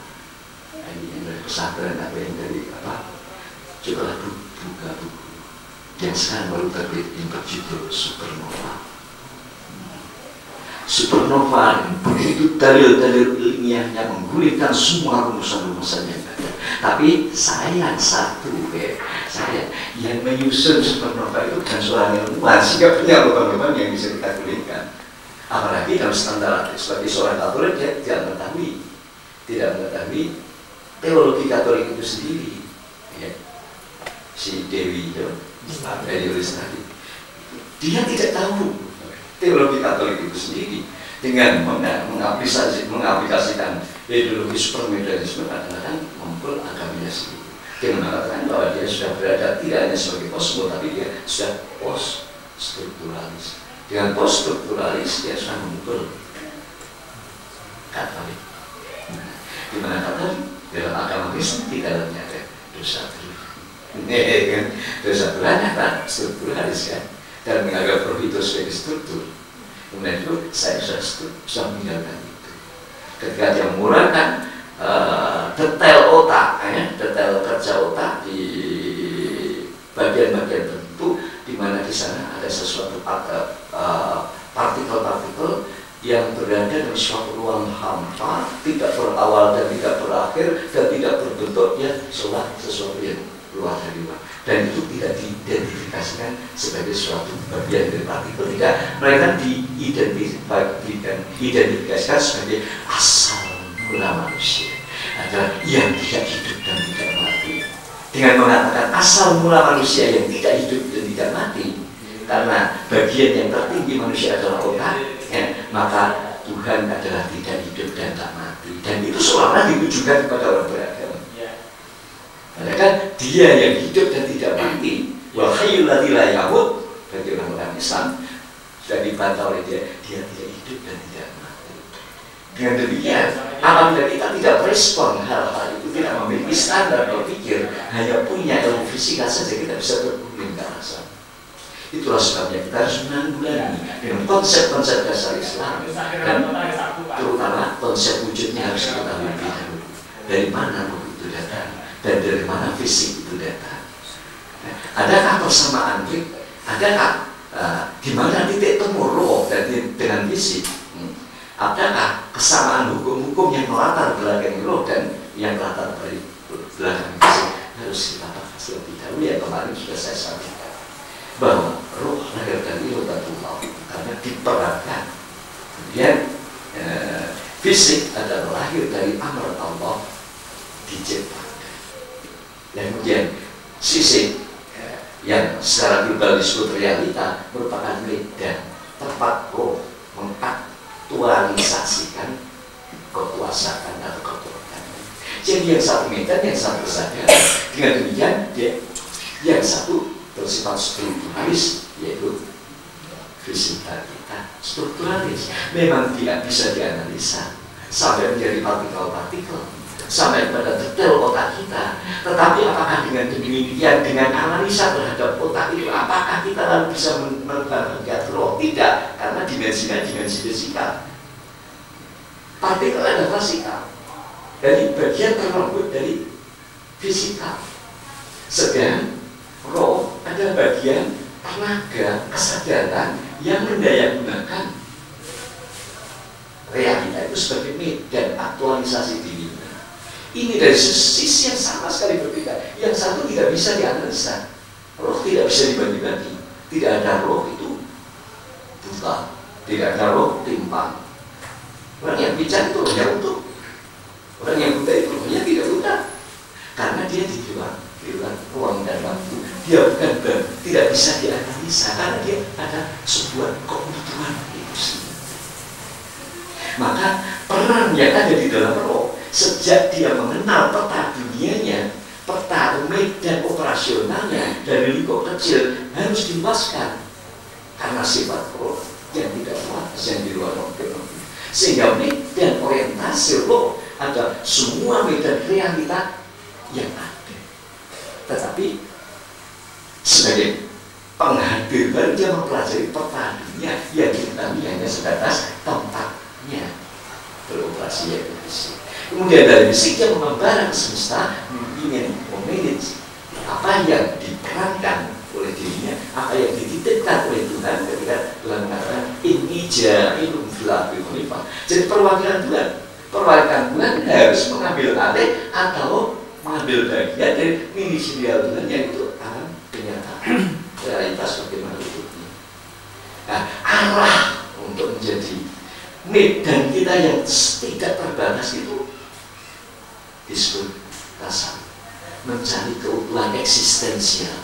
ini yang dari pesantren atau yang dari apa? Cobalah buka buku yang sekarang baru terbit yang berjudul Supernova. Supernova begitu dalil-dalil ilmiahnya menggulingkan semua rumusan-rumusan yang ada. Tapi saya satu, saya yang menyusun supernova itu bukan seorang ilmuwan, sehingga punya lubang-lubang yang bisa kita gulingkan. Apalagi dalam standar sebagai seorang Katolik dia tidak mengetahui teologi Katolik itu sendiri. Ya. Si Dewi itu, tadi, dia tidak tahu teologi Katolik itu sendiri. Dengan mengaplikasikan ideologi supermedialisme, kadang-kadang memukul agamanya sendiri. Dengan mengatakan bahwa dia sudah berada tidak hanya sebagai kosmo, tapi dia sudah post-strukturalis. Dengan post-strukturalis dia sudah memukul Katolik. Di mana Katolik dalam agama Kristen di dalamnya ada dosa berulang. Dosa berulang apa? Strukturalis kan. Dan menganggap roh itu sebagai struktur. Kemudian itu saya sudah meninggalkan itu. Ketika dia mengurangkan detail otak, detail kerja otak di bagian-bagian tertentu, di mana di sana ada sesuatu partikel-partikel yang berada dalam suatu ruang hampa, tidak berawal dan tidak berakhir dan tidak berbentuk, ya seolah sesuatu yang keluar dari luar. Dan itu tidak diidentifikasikan sebagai suatu bagian dari partikel, tidak. Mereka diidentifikasikan sebagai asal mula manusia, adalah yang tidak hidup dan tidak mati. Dengan mengatakan asal mula manusia yang tidak hidup dan tidak mati, karena bagian yang tertinggi manusia adalah otak, ya, maka Tuhan adalah tidak hidup dan tak mati. Dan itu seolah-olah ditujukan kepada orang beragama. Karena kan dia yang hidup dan tidak mati, wal hayyul ladzi la yamut, bagi orang-orang Islam sudah dibantah oleh dia tidak hidup dan tidak mati. Dengan demikian, apabila kita tidak merespon hal-hal itu, tidak memiliki standar berpikir, hanya punya ilmu fisika saja, kita bisa berguling ke arah sana. Itulah sebabnya kita harus menanggulangi dengan konsep-konsep dasar Islam, dan terutama konsep wujudnya harus kita lebih dahulu. Dari mana roh itu datang? Dan dari mana fisik itu datang? Adakah persamaan? Adakah di mana titik temu roh dan dengan fisik? Adakah kesamaan hukum-hukum yang melatar belakang roh dan yang melatar belakang fisik? Harus kita bahas lebih dahulu, yang kemarin sudah saya sampaikan bahwa roh lahir dari rohatullah karena diperankan. Kemudian fisik adalah lahir dari amar Allah, diciptakan. Dan kemudian sisi yang secara global disebut realita merupakan medan tempat roh mengaktualisasikan kekuasaan atau kekuatan. Jadi yang satu medan, yang satu sadar. Dengan demikian yang satu bersifat strukturalisme, yaitu fisikalitas strukturalis. Memang tidak bisa dianalisa sampai menjadi partikel-partikel, sampai pada detail otak kita. Tetapi apakah dengan demikian, dengan analisa terhadap otak itu, apakah kita lalu bisa menerbangkan roh? Tidak, karena dimensinya dimensi fisikal. Partikel adalah fisikal, dari bagian terlebut dari fisikal. Sedang roh adalah bagian tenaga kesadaran yang mendayagunakan realita itu sebagai medan aktualisasi diri. Ini dari sisi yang sama sekali berbeda. Yang satu tidak bisa dianalisa. Roh tidak bisa dibagi-bagi. Tidak ada roh itu buta, tidak ada roh timpang. Orang yang bicara itu rohnya utuh. Orang yang buta itu rohnya tidak buta, karena dia di luar ruang dan waktu. Dia bukan tidak bisa dianalisa, karena dia ada sebuah keutuhan itu sendiri. Maka peran yang ada di dalam roh, sejak dia mengenal peta dunianya, peta medan operasionalnya dari lingkup kecil, harus diluaskan. Karena sifat roh yang tidak luas, yang di luar roh, sehingga medan orientasi roh ada semua medan realita yang ada. Tetapi sebagai penghadir baru dia mempelajari peta dunia yang diketahui hanya sebatas tempatnya beroperasi, yaitu fisik. Kemudian dari fisik dia mengembara ke semesta, ingin memanage apa yang diperankan oleh dirinya ijailum fil ardi khalifah. Jadi perwakilan Tuhan harus mengambil alih atau mengambil bagian dari ministerial Tuhan, yaitu alam kenyataan realitas bagaimana hidupnya. Nah, arah untuk menjadi medan kita yang tidak terbatas itu disebut tasawuf, mencari keutuhan eksistensial,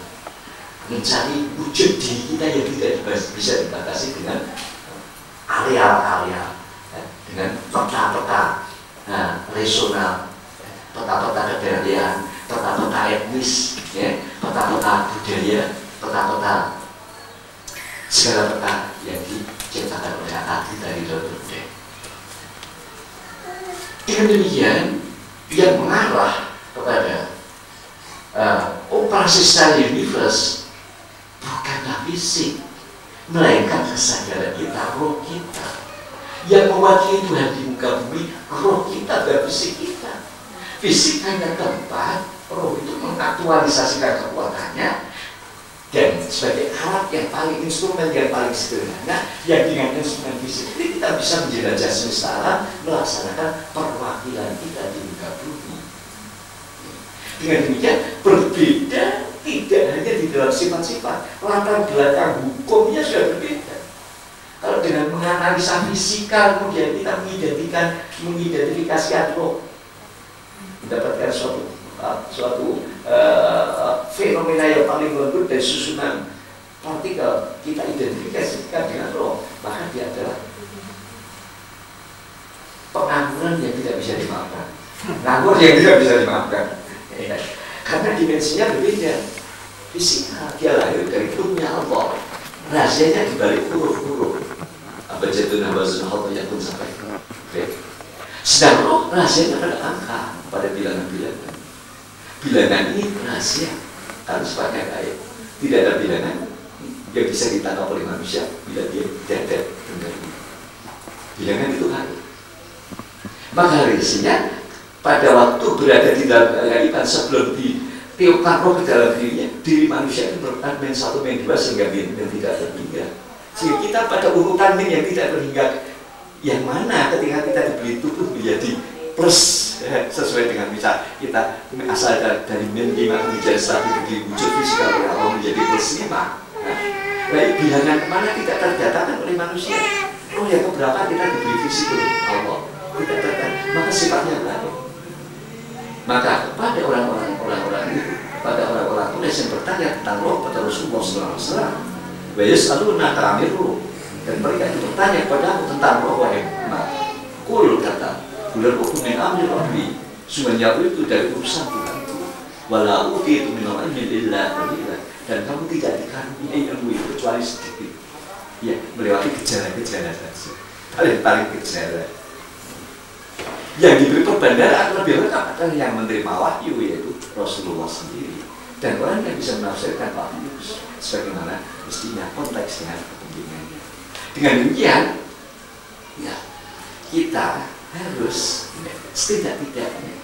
mencari wujud diri kita yang tidak bisa dibatasi dengan areal-areal, dengan peta-peta regional, peta-peta kebudayaan, peta-peta etnis, peta-peta budaya, peta-peta segala peta yang diciptakan oleh hati dari Dr. Deng. Dengan demikian, yang mengarah kepada operasi secara universe bukanlah fisik, melainkan kesadaran kita, roh kita yang mewakili Tuhan di muka bumi. Roh kita dan fisik kita. Fisik hanya tempat, roh itu mengaktualisasikan kekuatannya dan sebagai alat yang paling, instrumen yang paling sederhana, yang dengan instrumen fisik ini kita bisa menjelajah semesta alam, melaksanakan perwakilan kita di muka bumi. Dengan demikian berbeda tidak hanya di dalam sifat-sifat, latar belakang hukumnya sudah berbeda. Kalau dengan menganalisa fisikal kemudian kita mengidentifikasi atau mendapatkan suatu fenomena yang paling lembut dari susunan partikel, kita identifikasikan dengan roh, maka dia adalah pengangguran yang tidak bisa dimaafkan, nganggur yang tidak bisa dimaafkan. Karena dimensinya berbeda. Fisikal dia lahir dari punya Allah, rahasianya dibalik huruf-huruf. Apa jatuh nabazun hal yang pun sampai. Sedang roh rahasianya pada angka, pada bilangan-bilangan. Bilangan ini rahasia, harus pakai ayat. Tidak ada bilangan yang bisa ditangkap oleh manusia bila dia tidak dengar. Bilangan itu hari. Maka harusnya pada waktu berada di dalam keajaiban sebelum ditiupkan roh ke dalam dirinya, diri manusia itu merupakan min 1, min 2 sehingga min yang tidak terhingga. Sehingga kita pada urutan min yang tidak terhingga, yang mana ketika kita diberi tubuh menjadi plus sesuai dengan misal kita asal dari min 5 menjadi 1 di wujud fisikal oleh Allah menjadi plus 5. Baik bilangan kemana tidak terdatakan oleh manusia. Roh yang keberapa kita diberi fisik oleh Allah tidak terdatakan, maka sifatnya berapa? Maka kepada orang-orang itu, pada orang-orang tulis yang bertanya tentang roh pada Rasulullah SAW, wayas'aluna ka'amir roh, dan mereka itu bertanya kepada tentang roh, wahai Muhammad, kul kata, bulan min amri rabbi, semuanya itu dari urusan Tuhanku, walau itu minal ilmi illa qalila, dan kamu tidak dikaruniai ilmu itu kecuali sedikit, ya melewati gejala-gejala saja, paling gejala. Yang diberi perbandaran lebih lengkap adalah yang menerima wahyu, yaitu Rasulullah sendiri, dan orang yang bisa menafsirkan wahyu sebagaimana mestinya konteks dengan kepentingannya. Dengan demikian, ya kita harus setidak-tidaknya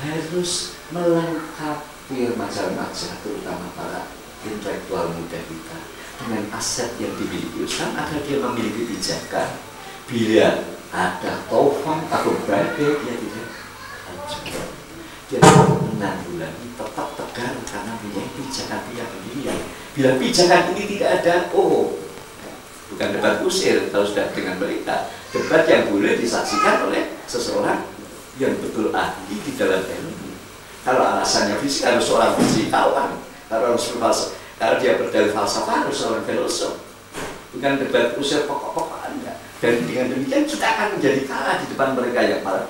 harus melengkapi remaja-remaja, terutama para intelektual muda kita, dengan aset yang dimiliki Islam agar dia memiliki pijakan. Bila ada taufan atau badai, dia tidak hancur, dia menanggulangi, tetap tegar karena punya pijakan yang dia. Bila pijakan ini tidak ada, bukan debat usir, kalau sudah dengan mereka, debat yang boleh disaksikan oleh seseorang yang betul ahli di dalam ilmu. Kalau alasannya fisik harus seorang fisikawan, kalau dia berdalil falsafah harus seorang filosof, bukan debat usir pokok-pokok Anda. Dan dengan demikian kita akan menjadi kalah di depan mereka yang para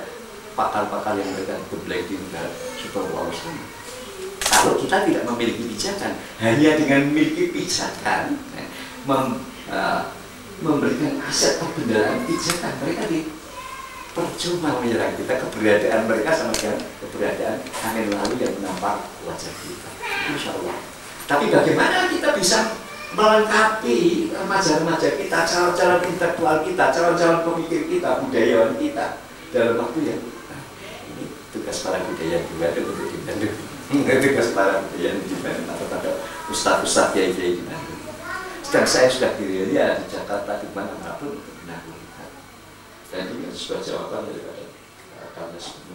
pakar-pakar yang mereka geblek di negara super power sana. Kalau kita tidak memiliki pijakan, hanya dengan memiliki pijakan, memberikan aset perbendaharaan pijakan, mereka percuma menyerang kita. Keberadaan mereka sama dengan keberadaan angin lalu yang menampak wajah kita, insya Allah. Tapi bagaimana kita bisa melengkapi remaja-remaja kita, calon-calon intelektual kita, calon-calon pemikir kita, budayawan kita dalam waktu yang ini tugas para budayawan juga untuk dibantu. Tugas para budayawan dibantu atau pada ustaz-ustaz kiai-kiai dibantu. Sedang saya sudah diri di Jakarta di mana-mana pun Dan ini sebuah jawaban daripada kami semua.